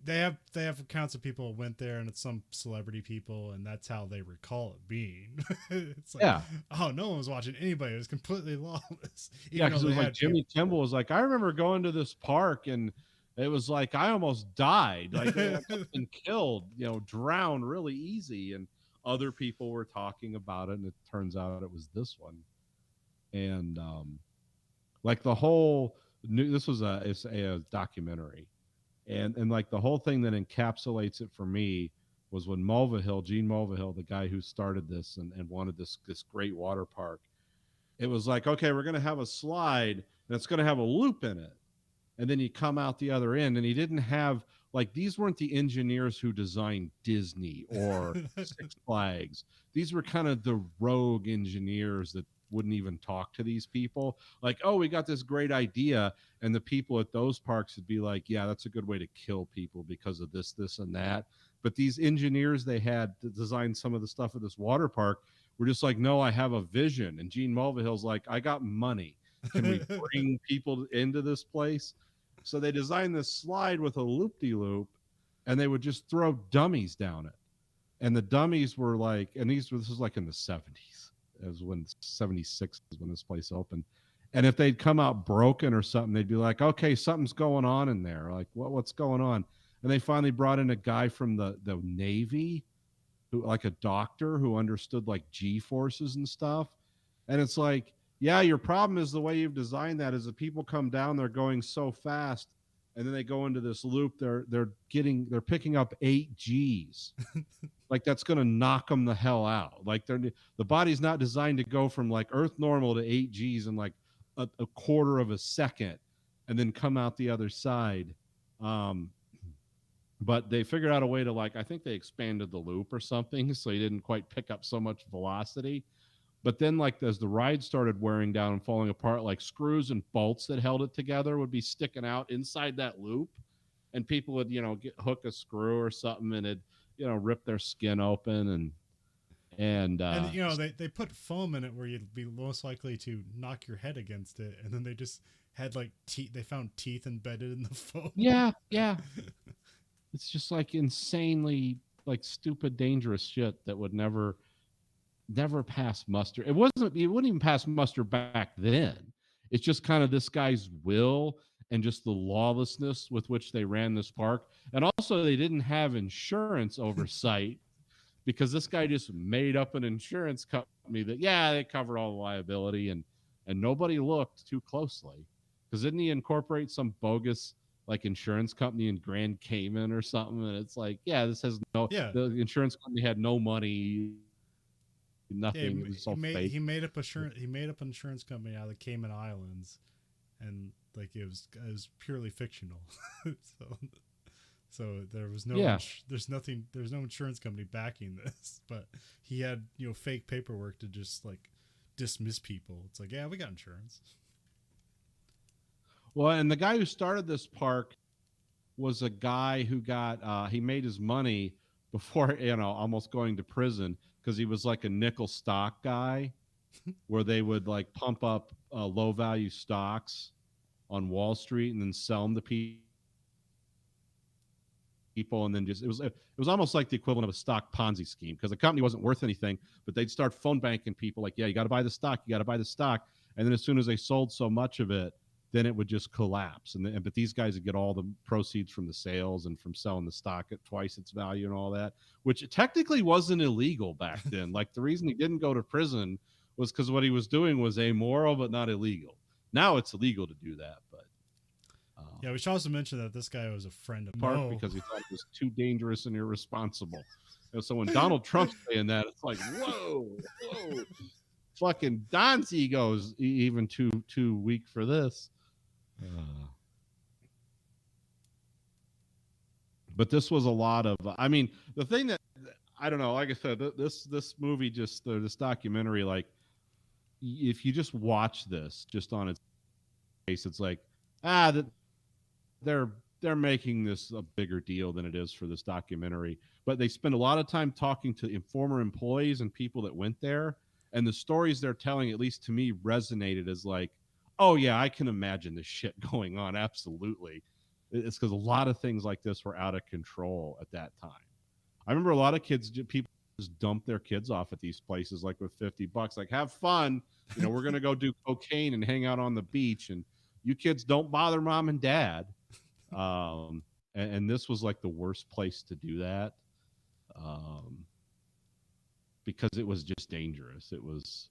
they have accounts of people who went there, and it's some celebrity people, and that's how they recall it being. It's like, Yeah. Oh, no one was watching anybody. It was completely lawless. Yeah, because it was like Jimmy Kimmel was like, I remember going to this park and it was like I almost died, like I got been killed, drowned really easy, and other people were talking about it, and it turns out it was this one. And like the whole this was it's a documentary, and like the whole thing that encapsulates it for me was when Gene Mulvihill, the guy who started this and wanted this great water park, it was like, okay, we're going to have a slide and it's going to have a loop in it, and then you come out the other end, and he didn't have, like, these weren't the engineers who designed Disney or Six Flags. These were kind of the rogue engineers that wouldn't even talk to these people. Like, oh, we got this great idea. And the people at those parks would be like, yeah, that's a good way to kill people because of this, and that. But these engineers they had to design some of the stuff at this water park were just like, no, I have a vision. And Gene Mulvihill's like, I got money. Can we bring people into this place? So they designed this slide with a loop-de-loop, and they would just throw dummies down it. And the dummies were like, and this was like in the 70s. It was when 76 is when this place opened. And if they'd come out broken or something, they'd be like, okay, something's going on in there. Like, what's going on? And they finally brought in a guy from the Navy, who, like a doctor who understood like G-forces and stuff. And it's like, yeah, your problem is the way you've designed that is that people come down, they're going so fast, and then they go into this loop. They're picking up 8 Gs. Like, that's going to knock them the hell out. Like, the body's not designed to go from like Earth normal to 8 Gs in like a quarter of a second and then come out the other side. But they figured out a way to, like, I think they expanded the loop or something, so you didn't quite pick up so much velocity. But then, like, as the ride started wearing down and falling apart, like screws and bolts that held it together would be sticking out inside that loop, and people would, hook a screw or something, and it'd, rip their skin open, and they put foam in it where you'd be most likely to knock your head against it, and then they just had like teeth. They found teeth embedded in the foam. Yeah. It's just like insanely like stupid, dangerous shit that would never pass muster. It wouldn't even pass muster back then. It's just kind of this guy's will and just the lawlessness with which they ran this park. And also they didn't have insurance oversight because this guy just made up an insurance company that, yeah, they covered all the liability, and nobody looked too closely. Because didn't he incorporate some bogus like insurance company in Grand Cayman or something? And it's like, yeah, this has the insurance company had no money. Nothing. Yeah, it was all fake. He made up an insurance company out of the Cayman Islands, and like it was purely fictional. so there was no there's no insurance company backing this, but he had fake paperwork to just like dismiss people. It's like, yeah, we got insurance. Well, and the guy who started this park was a guy who got he made his money before almost going to prison, because he was like a nickel stock guy where they would like pump up low value stocks on Wall Street and then sell them to people, and then just it was almost like the equivalent of a stock Ponzi scheme, because the company wasn't worth anything, but they'd start phone banking people like, yeah, you got to buy the stock, and then as soon as they sold so much of it, then it would just collapse. But these guys would get all the proceeds from the sales and from selling the stock at twice its value and all that, which technically wasn't illegal back then. Like, the reason he didn't go to prison was because what he was doing was amoral but not illegal. Now it's illegal to do that, but yeah, we should also mention that this guy was a friend of Mo, because he thought it was too dangerous and irresponsible. So when Donald Trump's saying that, it's like, whoa. fucking Don's ego's even too weak for this. But this was a lot of. I mean, the thing that I don't know. Like I said, this movie just this documentary, like if you just watch this just on its face, it's like that they're making this a bigger deal than it is for this documentary. But they spend a lot of time talking to former employees and people that went there, and the stories they're telling, at least to me, resonated as like, oh yeah, I can imagine this shit going on. Absolutely. It's because a lot of things like this were out of control at that time. I remember a lot of people just dump their kids off at these places, like with $50, like have fun. You know, we're going to go do cocaine and hang out on the beach, and you kids don't bother mom and dad. And this was like the worst place to do that. Because it was just dangerous. It was,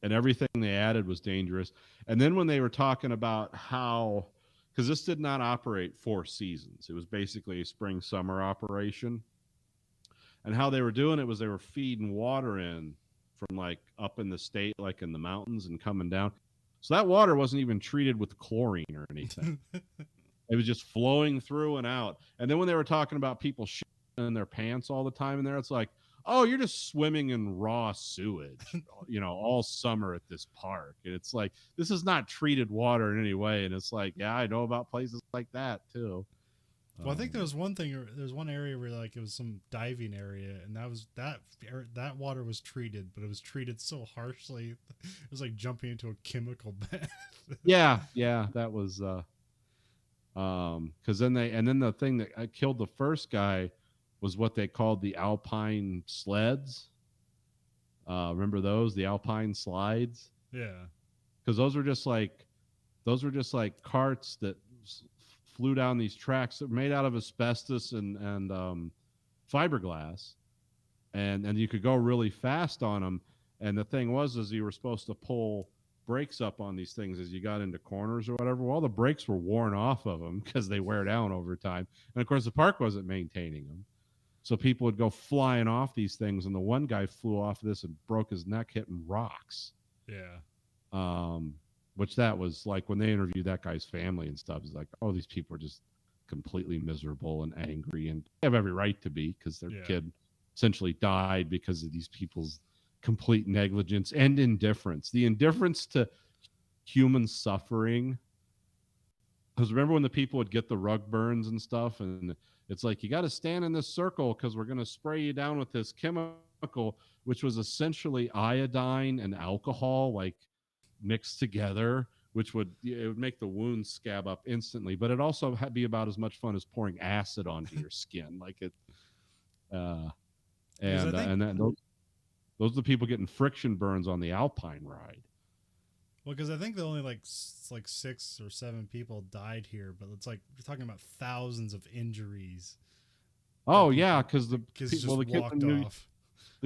and everything they added was dangerous. And then when they were talking about how, because this did not operate 4 seasons, it was basically a spring summer operation, and how they were doing it was they were feeding water in from like up in the state, like in the mountains, and coming down. So that water wasn't even treated with chlorine or anything. It was just flowing through and out. And then when they were talking about people shitting in their pants all the time in there, it's like, oh, you're just swimming in raw sewage, you know, all summer at this park. And it's like, this is not treated water in any way. And it's like, yeah, I know about places like that too. Well, I think there was one area where like it was some diving area, and that water was treated, but it was treated so harshly. It was like jumping into a chemical bath. Yeah, that was, because then the thing that killed the first guy was what they called the Alpine sleds. Remember those, the Alpine slides? Yeah. Because those were just like carts that flew down these tracks that were made out of asbestos and fiberglass, and you could go really fast on them. And the thing was, is you were supposed to pull brakes up on these things as you got into corners or whatever. Well, the brakes were worn off of them because they wear down over time. And of course, the park wasn't maintaining them. So people would go flying off these things, and the one guy flew off this and broke his neck hitting rocks. Yeah. Which that was like when they interviewed that guy's family and stuff, it's like, oh, these people are just completely miserable and angry, and they have every right to be, because their kid essentially died because of these people's complete negligence and indifference. The indifference to human suffering. Because remember when the people would get the rug burns and stuff, and it's like, you got to stand in this circle because we're going to spray you down with this chemical, which was essentially iodine and alcohol, like mixed together, which would make the wounds scab up instantly. But it also had be about as much fun as pouring acid onto your skin, like it. And then those are the people getting friction burns on the Alpine ride. Well, because I think the only like 6 or 7 people died here, but it's like we're talking about thousands of injuries. Oh yeah, because the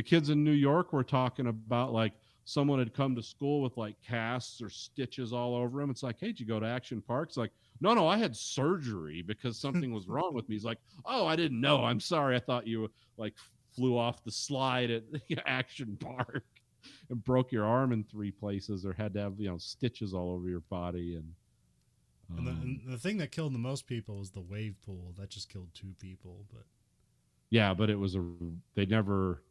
kids in New York were talking about like someone had come to school with like casts or stitches all over him. It's like, hey, did you go to Action Park? It's like, no, I had surgery because something was wrong with me. He's like, oh, I didn't know. I'm sorry. I thought you like flew off the slide at Action Park and broke your arm in 3 places, or had to have stitches all over your body. And the thing that killed the most people was the wave pool. That just killed 2 people. But yeah, but it was they never,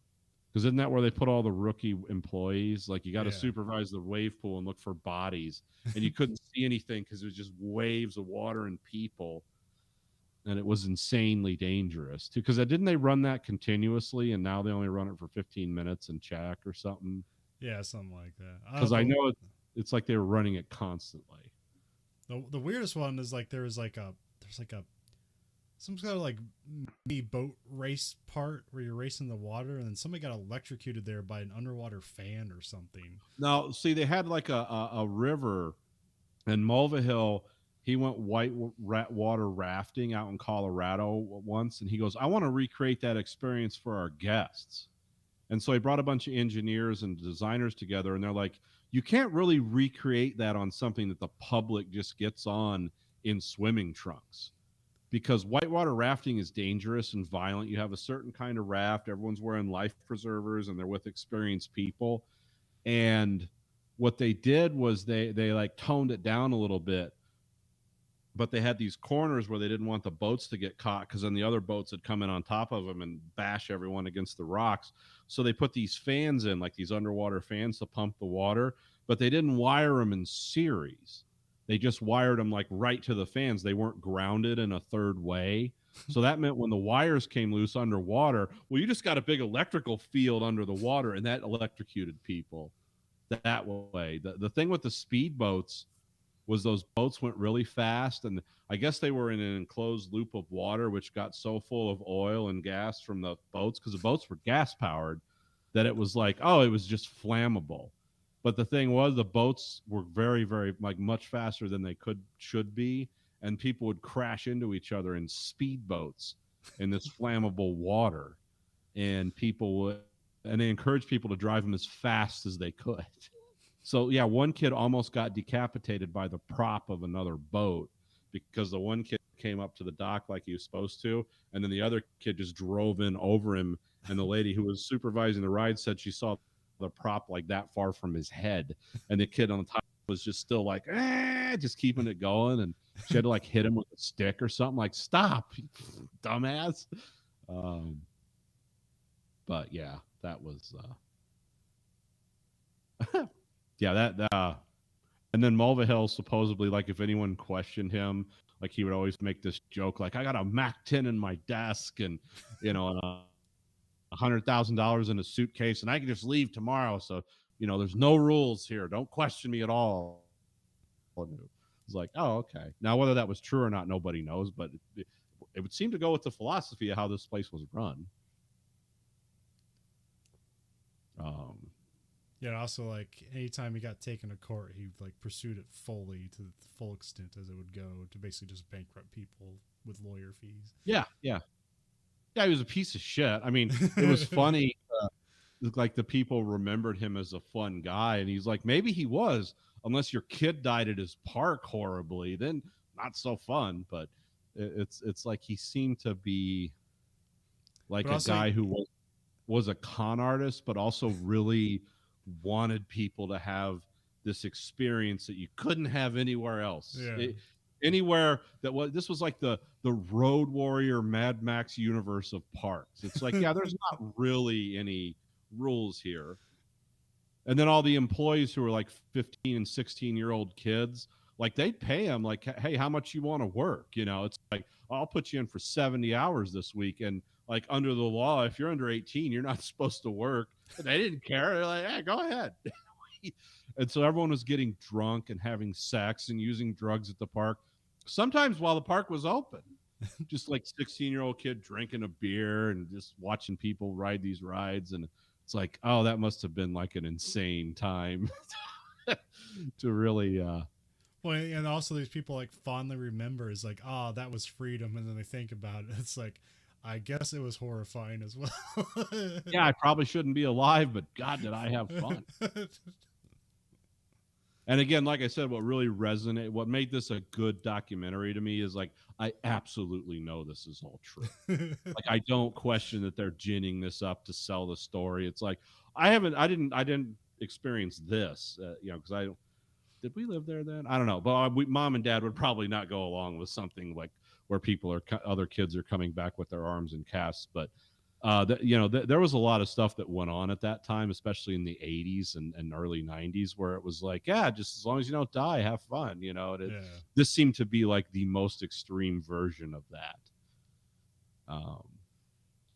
because isn't that where they put all the rookie employees? Like, you got to supervise the wave pool and look for bodies, and you couldn't see anything because it was just waves of water and people, and it was insanely dangerous too. Because didn't they run that continuously, and now they only run it for 15 minutes and check or something? Yeah, something like that. Because I know it's like they were running it constantly. The weirdest one is like there's like some kind of like mini boat race part where you're racing the water, and then somebody got electrocuted there by an underwater fan or something. Now, see, they had like a river in Mulvihill. He went whitewater rafting out in Colorado once, and he goes, I want to recreate that experience for our guests. And so he brought a bunch of engineers and designers together, and they're like, you can't really recreate that on something that the public just gets on in swimming trunks, because whitewater rafting is dangerous and violent. You have a certain kind of raft. Everyone's wearing life preservers, and they're with experienced people. And what they did was they like toned it down a little bit, but they had these corners where they didn't want the boats to get caught, because then the other boats would come in on top of them and bash everyone against the rocks. So they put these fans in, like these underwater fans to pump the water, but they didn't wire them in series. They just wired them like right to the fans. They weren't grounded in a third way. So that meant when the wires came loose underwater, well, you just got a big electrical field under the water, and that electrocuted people that way. The thing with the speedboats was those boats went really fast, and I guess they were in an enclosed loop of water, which got so full of oil and gas from the boats, because the boats were gas powered, that it was like, oh, it was just flammable. But the thing was, the boats were very, very, like, much faster than they should be, and people would crash into each other in speedboats in this flammable water, and they encouraged people to drive them as fast as they could. So yeah, one kid almost got decapitated by the prop of another boat, because the one kid came up to the dock like he was supposed to, and then the other kid just drove in over him, and the lady who was supervising the ride said she saw the prop like that far from his head, and the kid on the top was just still like, just keeping it going, and she had to like hit him with a stick or something, like, stop, dumbass. But yeah, that was yeah, that and then Mulvihill supposedly, like, if anyone questioned him, like, he would always make this joke, like, I got a Mac 10 in my desk, and and $100,000 in a suitcase, and I can just leave tomorrow. So, there's no rules here. Don't question me at all. It's like, oh, okay. Now, whether that was true or not, nobody knows, but it would seem to go with the philosophy of how this place was run. Yeah, also, like, anytime he got taken to court, he, like, pursued it fully to the full extent as it would go, to basically just bankrupt people with lawyer fees. Yeah, yeah. Yeah, he was a piece of shit. I mean, it was funny. Like, the people remembered him as a fun guy, and he's like, maybe he was, unless your kid died at his park horribly, then not so fun. But it's like he seemed to be like a guy who was a con artist, but also really wanted people to have this experience that you couldn't have anywhere else. Yeah. Anywhere this was like the Road Warrior Mad Max universe of parks. It's like, yeah, there's not really any rules here. And then all the employees who were like 15 and 16-year-old kids, like, they'd pay them like, hey, how much you want to work? It's like, I'll put you in for 70 hours this week. And like, under the law, if you're under 18, you're not supposed to work. And they didn't care. They're like, hey, go ahead. And so everyone was getting drunk and having sex and using drugs at the park, sometimes while the park was open. Just like 16-year-old kid drinking a beer and just watching people ride these rides. And it's like, oh, that must have been like an insane time to really well, and also these people, like, fondly remember is like, oh, that was freedom, and then they think about it, it's like, I guess it was horrifying as well. Yeah, I probably shouldn't be alive, but God, did I have fun. And again, like I said, what made this a good documentary to me is, like, I absolutely know this is all true. Like, I don't question that they're ginning this up to sell the story. It's like, I didn't experience this, because did we live there then? I don't know. But mom and dad would probably not go along with something like where other kids are coming back with their arms in casts. But there was a lot of stuff that went on at that time, especially in the 80s and early 90s, where it was like, yeah, just as long as you don't die, have fun. This seemed to be like the most extreme version of that.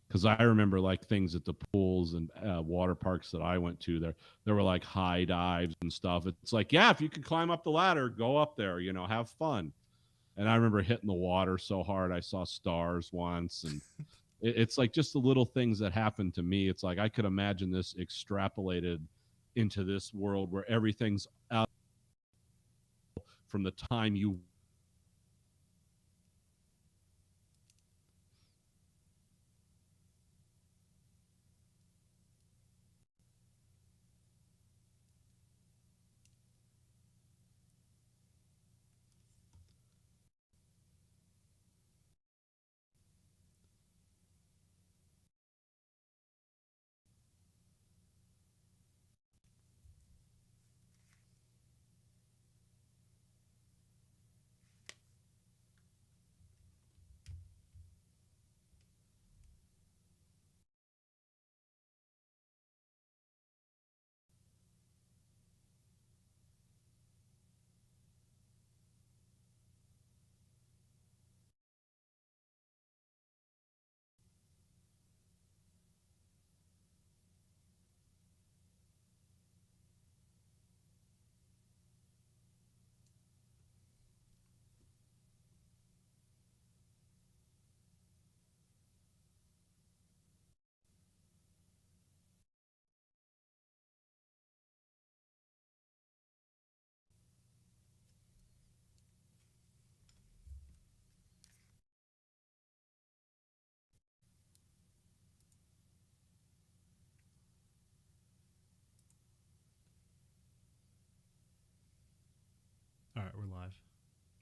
Because I remember, like, things at the pools and water parks that I went to, there were like high dives and stuff. It's like, yeah, if you could climb up the ladder, go up there, have fun. And I remember hitting the water so hard I saw stars once. And it's like just the little things that happened to me. It's like I could imagine this extrapolated into this world where everything's out from the time you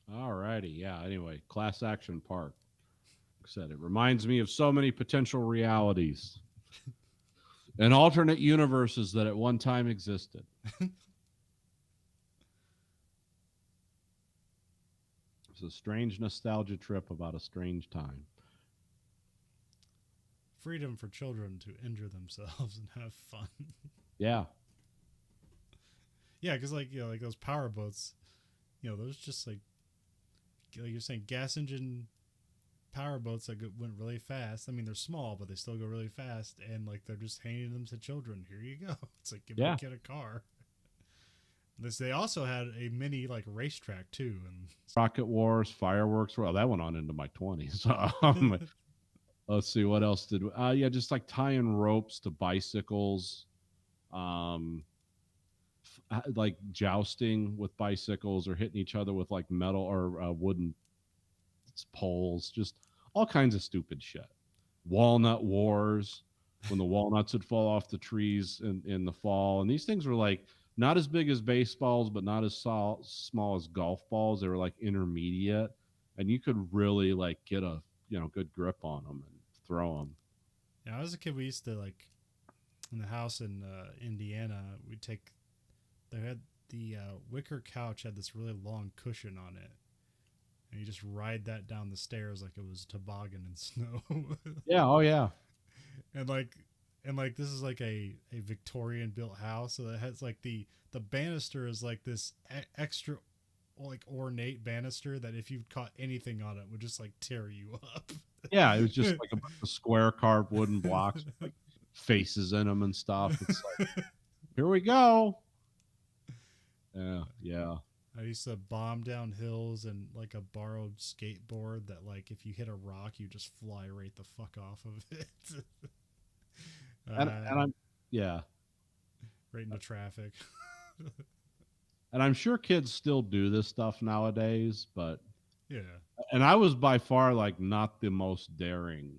5. Alrighty, yeah. Anyway, Class Action Park. Like I said, it reminds me of so many potential realities and alternate universes that at one time existed. It's a strange nostalgia trip about a strange time. Freedom for children to injure themselves and have fun. Yeah. Yeah, because like like those power boats, those just like you're saying, gas engine power boats that went really fast. I mean, they're small, but they still go really fast, and like they're just handing them to children. Here you go. It's like give a kid a car. They also had a mini like racetrack too, and Rocket Wars, fireworks. Well, that went on into my 20s. Let's see what else did. Yeah, just like tying ropes to bicycles, like jousting with bicycles or hitting each other with like metal or wooden poles. Just all kinds of stupid shit. Walnut wars, when the walnuts would fall off the trees in the fall, and these things were like not as big as baseballs, but not as small as golf balls. They were like intermediate, and you could really like get a good grip on them and throw them. Yeah, as a kid, we used to like in the house in Indiana. They had the wicker couch had this really long cushion on it, and you just ride that down the stairs like it was toboggan in snow. Yeah. Oh yeah. And like this is like a Victorian built house, so it has like the banister is like this extra like ornate banister that if you caught anything on it would just like tear you up. Yeah, it was just like a bunch of square carved wooden blocks with like faces in them and stuff. It's like, here we go. Yeah. I used to bomb down hills and like a borrowed skateboard that like if you hit a rock you just fly right the fuck off of it. And I'm right into traffic. and I'm sure kids still do this stuff nowadays, but Yeah. and I was by far like not the most daring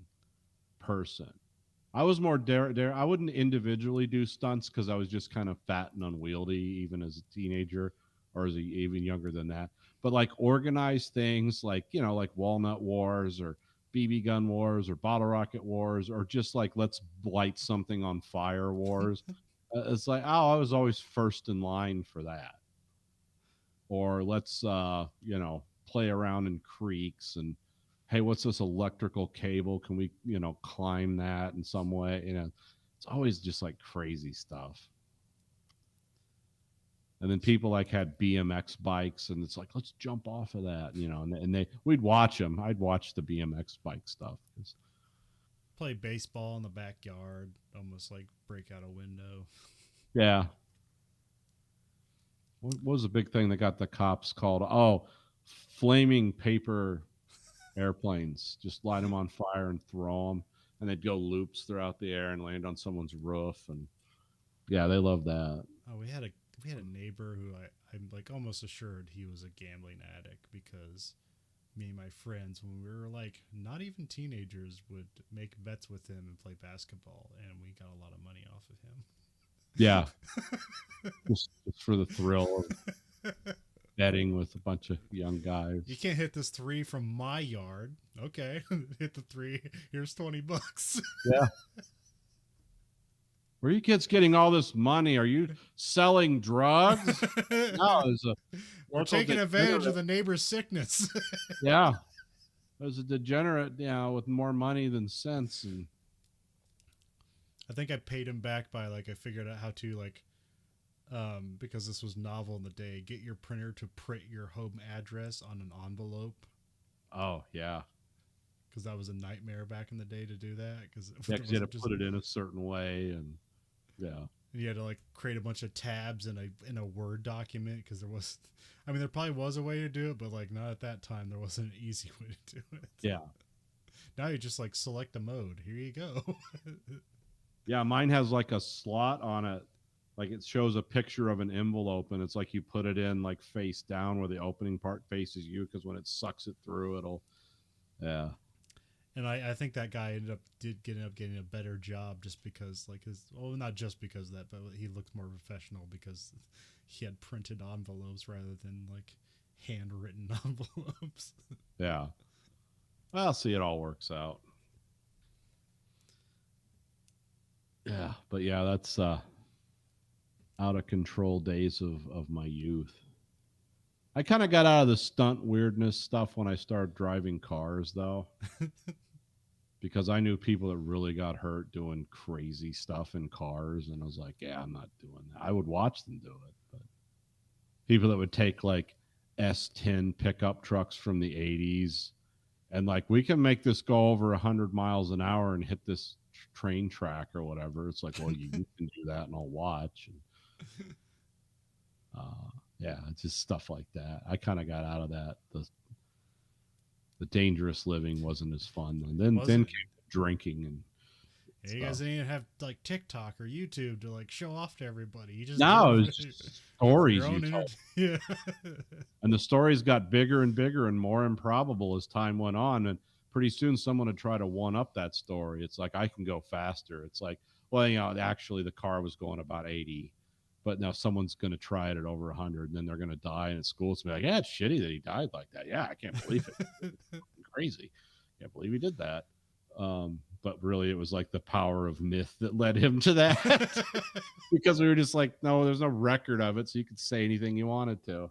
person. I was more dare. I wouldn't individually do stunts because I was just kind of fat and unwieldy, even as a teenager, or as even younger than that. But like organized things, like like Walnut Wars or BB gun wars or bottle rocket wars, or just like let's light something on fire wars. It's like, oh, I was always first in line for that. Or let's play around in creeks and, hey, what's this electrical cable? Can we, climb that in some way? It's always just like crazy stuff. And then people like had BMX bikes, and it's like, let's jump off of that, and we'd watch them. I'd watch the BMX bike stuff. Play baseball in the backyard, almost like break out a window. Yeah. What was the big thing that got the cops called? Oh, flaming paper airplanes. Just light them on fire and throw them, and they'd go loops throughout the air and land on someone's roof. And yeah, they love that. Oh, we had a neighbor who I'm like almost assured he was a gambling addict, because me and my friends, when we were like not even teenagers, would make bets with him and play basketball, and we got a lot of money off of him. Yeah. just for the thrill of betting with a bunch of young guys. You can't hit this 3 from my yard. Okay. Hit the 3. Here's $20. Yeah. Where are you kids getting all this money? Are you selling drugs? No, we're taking advantage of the neighbor's sickness. Yeah. There's a degenerate, with more money than sense. And I think I paid him back by I figured out how to because this was novel in the day, get your printer to print your home address on an envelope. Oh yeah, because that was a nightmare back in the day to do that. Because you had to put it in a certain way, and and you had to create a bunch of tabs in a Word document, because there probably was a way to do it, but not at that time. There wasn't an easy way to do it. Yeah. Now you just select a mode. Here you go. Yeah, mine has a slot on it. It shows a picture of an envelope, and it's you put it in face down where the opening part faces you, because when it sucks it through, it'll. Yeah. And I think that guy ended up getting a better job, just because not just because of that, but he looked more professional because he had printed envelopes rather than handwritten envelopes. Yeah. Well, see, it all works out. Yeah, but yeah, that's out of control days of my youth. I kind of got out of the stunt weirdness stuff when I started driving cars, though, because I knew people that really got hurt doing crazy stuff in cars, and I was like, yeah, I'm not doing that. I would watch them do it, but people that would take like S10 pickup trucks from the 80s and like, we can make this go over 100 miles an hour and hit this train track or whatever. It's like, well, you can do that and I'll watch. And, yeah, it's just stuff like that. I kind of got out of that. The dangerous living wasn't as fun. And then came drinking and you guys didn't even have like TikTok or YouTube to like show off to everybody. You just no, it was just stories you told. Yeah. And the stories got bigger and bigger and more improbable as time went on. And pretty soon someone would try to one up that story. It's like, I can go faster. It's like, well, you know, actually the car was going about 80, but now someone's going to try it at over 100 and then they're going to die. And at school, it's like, yeah, it's shitty that he died like that. Yeah, I can't believe it. It's crazy. Can't believe he did that. But really it was like the power of myth that led him to that. Because we were just like, no, there's no record of it, so you could say anything you wanted to.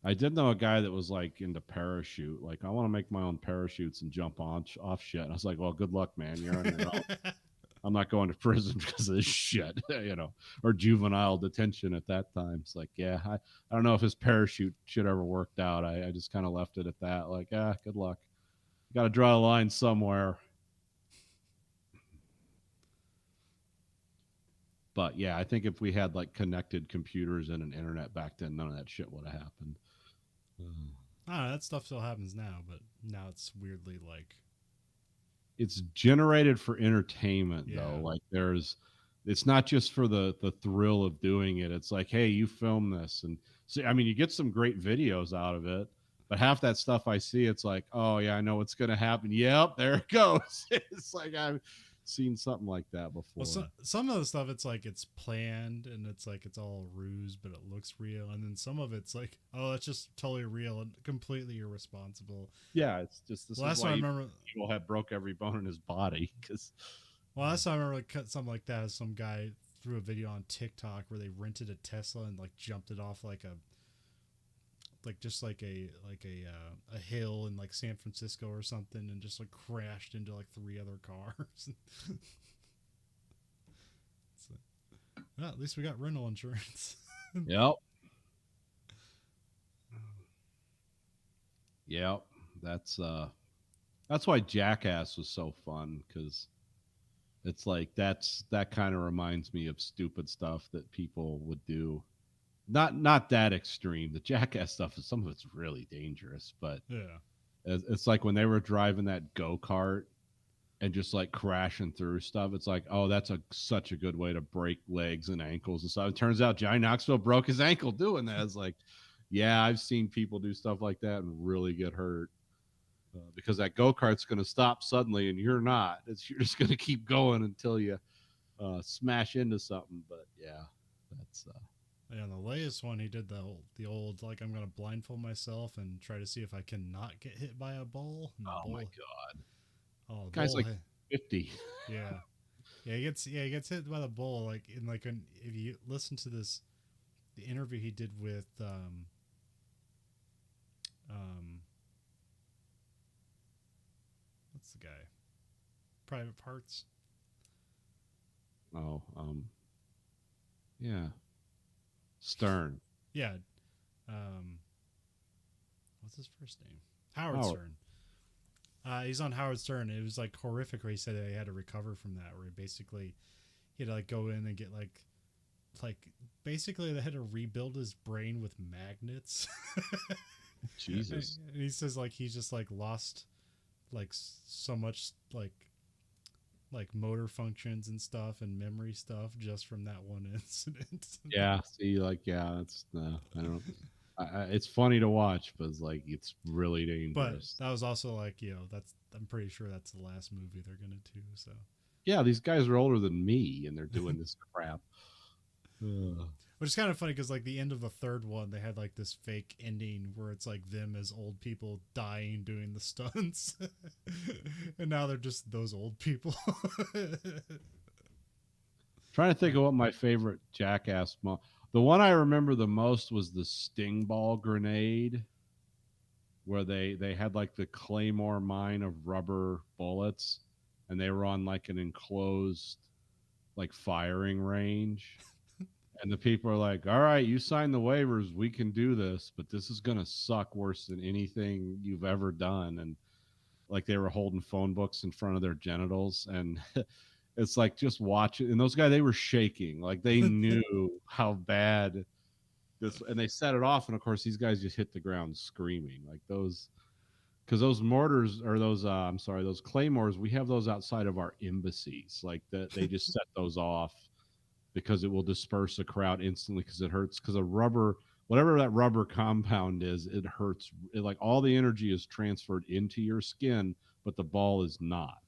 I did know a guy that was like into parachute. Like, I want to make my own parachutes and jump on off shit. And I was like, well, good luck, man. You're on your own. I'm not going to prison because of this shit, you know, or juvenile detention at that time. It's like, yeah, I don't know if his parachute shit ever worked out. I just kind of left it at that. Like, good luck. Got to draw a line somewhere. But yeah, I think if we had like connected computers and an internet back then, none of that shit would have happened. I don't know, that stuff still happens now, but now it's weirdly like, it's generated for entertainment, Yeah. though. Like, it's not just for the thrill of doing it. It's like, hey, you film this. And see, I mean, you get some great videos out of it, but half that stuff I see, it's like, oh yeah, I know what's going to happen. Yep. There it goes. It's like, I've seen something like that before. well, some of the stuff it's like it's planned and it's like it's all ruse, but it looks real. And then some of it's like, oh, it's just totally real and completely irresponsible. Yeah. It's just, this Last is time why I remember, people had broke every bone in his body. Cause last time I remember like, something like that is some guy threw a video on TikTok where they rented a Tesla and like jumped it off like a hill in like San Francisco or something, and just like crashed into like 3 other cars. Well, at least we got rental insurance. Yep. Yep. That's why Jackass was so fun, because it's like that kind of reminds me of stupid stuff that people would do. Not that extreme. The Jackass stuff is, some of it's really dangerous, but Yeah. it's like when they were driving that go-kart and just like crashing through stuff. It's like, oh, that's such a good way to break legs and ankles and stuff. It turns out Johnny Knoxville broke his ankle doing that. It's like, yeah, I've seen people do stuff like that and really get hurt because that go-kart's going to stop suddenly and you're not. You're just going to keep going until you smash into something. But yeah, that's Yeah, the latest one he did the old like, I'm gonna blindfold myself and try to see if I can not get hit by a bull. And the oh bull, my god, oh, the guy's bull like hit- 50. yeah, he gets hit by the bull. Like in like if you listen to the interview he did with what's the guy? Private Parts. Oh, yeah, Stern. Yeah. What's his first name? Howard Stern. He's on Howard Stern. It was like horrific where he said that he had to recover from that, where he had to like go in and get like basically they had to rebuild his brain with magnets. Jesus. And he says like he's just like lost like so much like motor functions and stuff and memory stuff just from that one incident. Yeah. See, like, yeah, it's I don't. It's funny to watch, but it's really dangerous. But that was also like, I'm pretty sure that's the last movie they're gonna do. So yeah, these guys are older than me, and they're doing this crap. well, Which is kind of funny because like the end of the third one, they had like this fake ending where it's like them as old people dying doing the stunts, and now they're just those old people. Trying to think of what my favorite Jackass the one I remember the most was the Sting Ball grenade, where they had like the Claymore mine of rubber bullets, and they were on like an enclosed like firing range. And the people are like, all right, you signed the waivers. We can do this, but this is going to suck worse than anything you've ever done. And like they were holding phone books in front of their genitals. And it's like just watching. And those guys, they were shaking. Like they knew how bad this, and they set it off. And of course, these guys just hit the ground screaming like those. Because those mortars or those, I'm sorry, those claymores, we have those outside of our embassies. Like that, they just set those off because it will disperse a crowd instantly because it hurts. Because a rubber, whatever that rubber compound is, it hurts. Like all the energy is transferred into your skin, but the ball is not.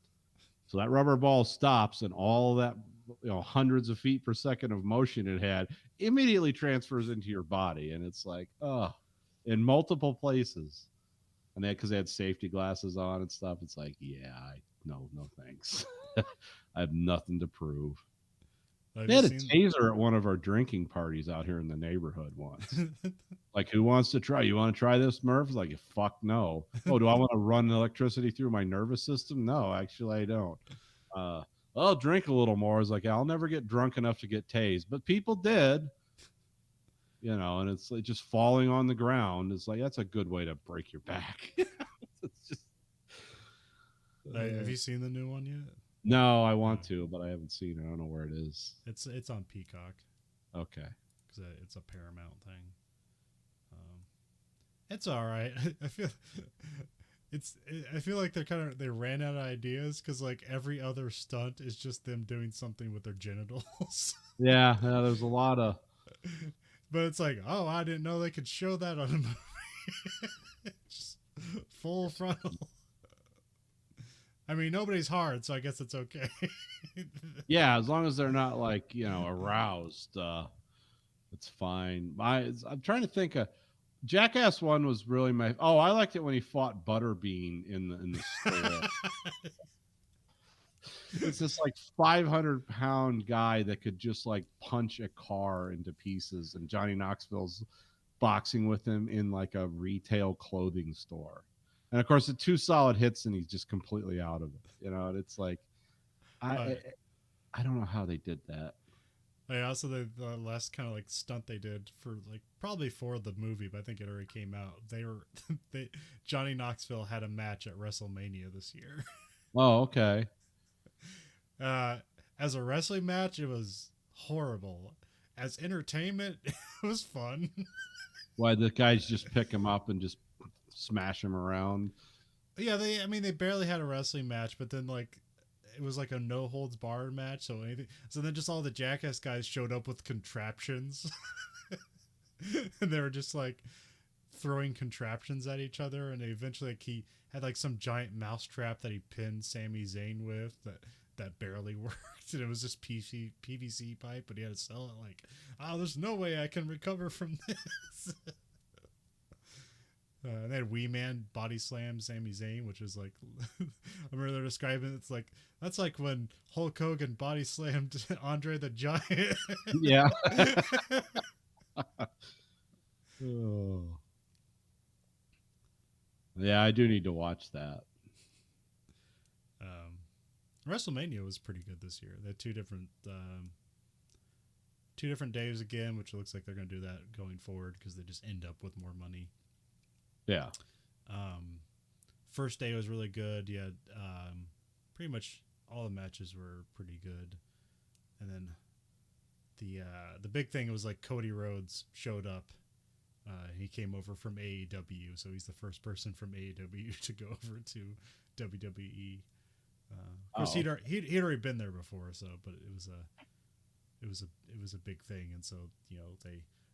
So that rubber ball stops, and all that, hundreds of feet per second of motion it had immediately transfers into your body, and it's like, oh, in multiple places. And because they had safety glasses on and stuff, it's like, yeah, no thanks. I have nothing to prove. They had a taser at one of our drinking parties out here in the neighborhood once. Like, who wants to try? You want to try this, Murph? Like, fuck no. Oh, do I want to run electricity through my nervous system? No, actually, I don't. I'll drink a little more. It's like, I'll never get drunk enough to get tased. But people did. And it's like just falling on the ground. It's like, that's a good way to break your back. It's just. Have you seen the new one yet? No, I want to, but I haven't seen it. I don't know where it is. It's on Peacock. Okay. Because it's a Paramount thing. It's all right. I feel like they ran out of ideas because like every other stunt is just them doing something with their genitals. Yeah, there's a lot of. But it's like, oh, I didn't know they could show that on a movie. Just full frontal. I mean, nobody's hard, so I guess it's okay. Yeah, as long as they're not like, aroused, it's fine. I'm trying to think. Jackass 1 was really I liked it when he fought Butterbean in the store. It's this like 500-pound guy that could just like punch a car into pieces, and Johnny Knoxville's boxing with him in like a retail clothing store. And of course, the 2 solid hits, and he's just completely out of it. And it's like, I don't know how they did that. Also, the last kind of like stunt they did for like probably for the movie, but I think it already came out. Johnny Knoxville had a match at WrestleMania this year. Oh, okay. As a wrestling match, it was horrible. As entertainment, it was fun. Why the guys just pick him up and just smash him around? Yeah, they barely had a wrestling match, but then like it was like a no holds barred match. So then just all the Jackass guys showed up with contraptions, and they were just like throwing contraptions at each other. And eventually, like, he had like some giant mousetrap that he pinned Sami Zayn with that barely worked, and it was just PVC pipe, but he had to sell it like, oh, there's no way I can recover from this. And then Wee Man body slam Sami Zayn, which is like, I remember they're describing it's like, that's like when Hulk Hogan body slammed Andre the Giant. Yeah. Oh. Yeah, I do need to watch that. WrestleMania was pretty good this year. They had two different days again, which looks like they're going to do that going forward because they just end up with more money. Yeah. First day was really good. You had pretty much all the matches were pretty good, and then the big thing was like Cody Rhodes showed up. He came over from AEW, so he's the first person from AEW to go over to WWE. Of course, he'd already been there before, but it was a big thing, and so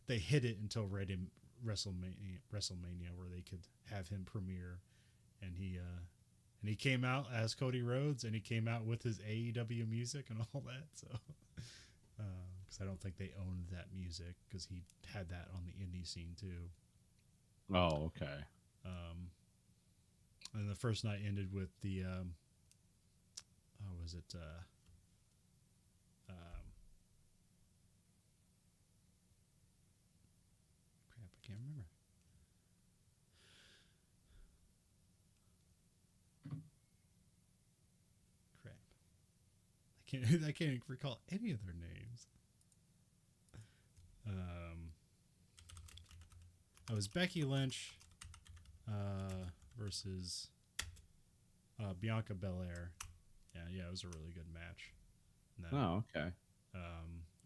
they hid it until right in WrestleMania where they could have him premiere, and he came out as Cody Rhodes, and he came out with his AEW music and all that. So because I don't think they owned that music because he had that on the indie scene too. Oh, okay. And the first night ended with the was it crap, I can't remember. Crap. I can't recall any of their names. It was Becky Lynch versus Bianca Belair. Yeah, it was a really good match. Oh, okay.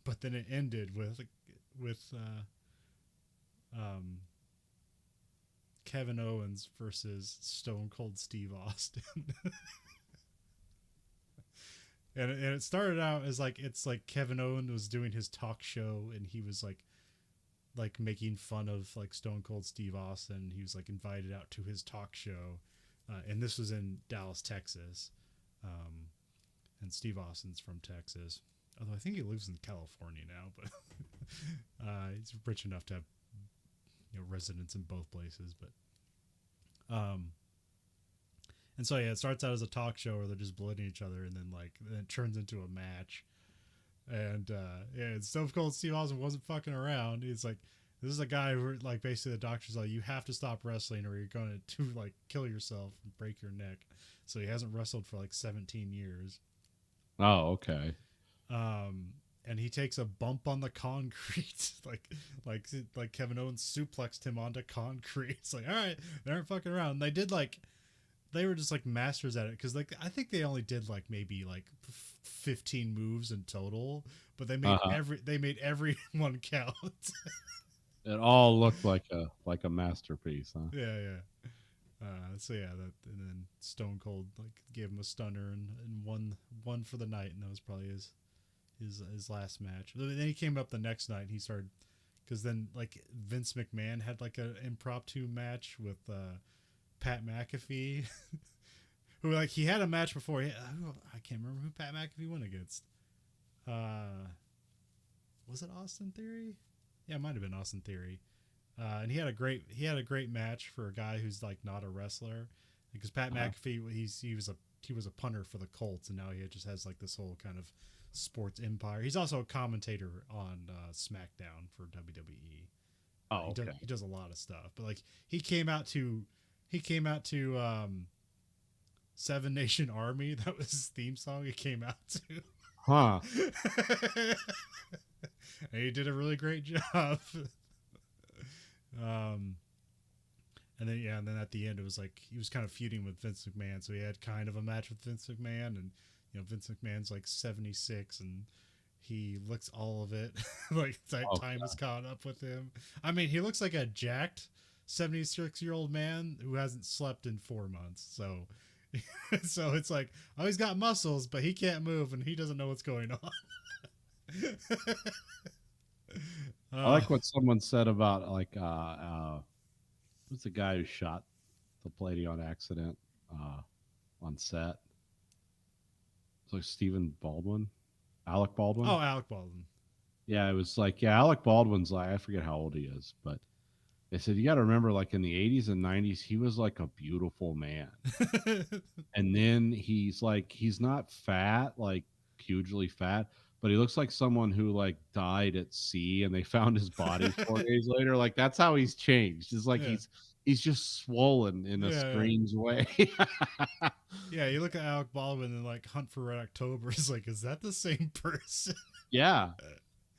But then it ended with Kevin Owens versus Stone Cold Steve Austin. And it started out as like, it's like Kevin Owens was doing his talk show and he was like making fun of like Stone Cold Steve Austin. He was like invited out to his talk show. And this was in Dallas, Texas. And Steve Austin's from Texas. Although I think he lives in California now, but he's rich enough to have, residence in both places. But and so yeah, it starts out as a talk show where they're just blooding each other, and then it turns into a match. And yeah, Stone Cold Steve Austin wasn't fucking around. He's like, this is a guy who like basically the doctor's like, you have to stop wrestling or you're going to like kill yourself and break your neck. So he hasn't wrestled for like 17 years. Oh, okay. And he takes a bump on the concrete, like Kevin Owens suplexed him onto concrete. It's like, all right, they aren't fucking around. They were just like masters at it because like I think they only did like maybe like 15 moves in total, but they made everyone count. It all looked like a masterpiece, huh? Yeah. So yeah, and then Stone Cold like gave him a stunner and won for the night, and that was probably his last match. Then he came up the next night and he started, because then like Vince McMahon had like an impromptu match with Pat McAfee, who like he had a match before. I can't remember who Pat McAfee went against. Was it Austin Theory? Yeah, it might have been Austin Theory. And he had a great match for a guy who's like not a wrestler, because Pat McAfee he was a punter for the Colts, and now he just has like this whole kind of sports empire. He's also a commentator on SmackDown for WWE. Oh, okay. He does a lot of stuff, but like he came out to Seven Nation Army. That was his theme song. He came out to. Huh. And he did a really great job. And then at the end it was like he was kind of feuding with Vince McMahon, so he had kind of a match with Vince McMahon, and Vince McMahon's like 76 and he looks all of it. Like time has caught up with him. I mean, he looks like a jacked 76-year-old man who hasn't slept in 4 months. So so it's like, oh, he's got muscles, but he can't move and he doesn't know what's going on. I like what someone said about like who's the guy who shot the lady on accident on set? It's like Alec Baldwin. Oh, Alec Baldwin. Yeah, it was like, yeah, Alec Baldwin's like, I forget how old he is, but they said you got to remember, like in the 80s and 90s, he was like a beautiful man. And then he's not fat, like hugely fat, but he looks like someone who like died at sea and they found his body 4 days later. Like that's how he's changed. It's like he's just swollen in a strange way. Yeah, you look at Alec Baldwin and like Hunt for Red October. It's like, is that the same person? Yeah,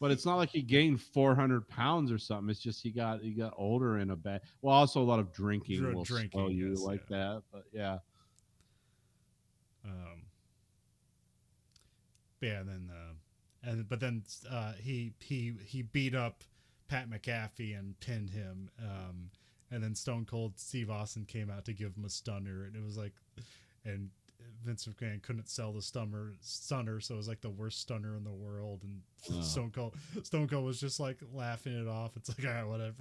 but it's not like he gained 400 pounds or something. It's just he got older in a bad. Well, also a lot of drinking will slow you like that. But yeah. Yeah, and then he beat up Pat McAfee and pinned him. And then Stone Cold Steve Austin came out to give him a stunner, and it was like, and Vince McMahon couldn't sell the stunner, so it was like the worst stunner in the world. And Stone Cold was just like laughing it off. It's like, whatever.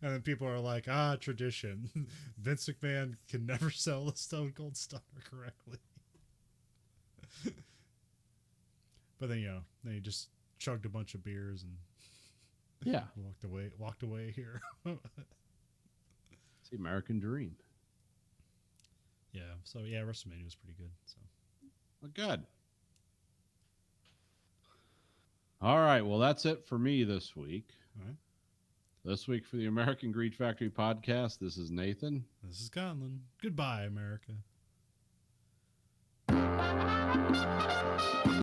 And then people are like, tradition. Vince McMahon can never sell the Stone Cold stunner correctly. But then then he just chugged a bunch of beers and Yeah. walked away here. It's the American dream. Yeah. So yeah, WrestleMania was pretty good. So Well, good. All right. Well, that's it for me this week. all right. This week for the American Greed Factory podcast, this is Nathan. This is Conlon. Goodbye, America.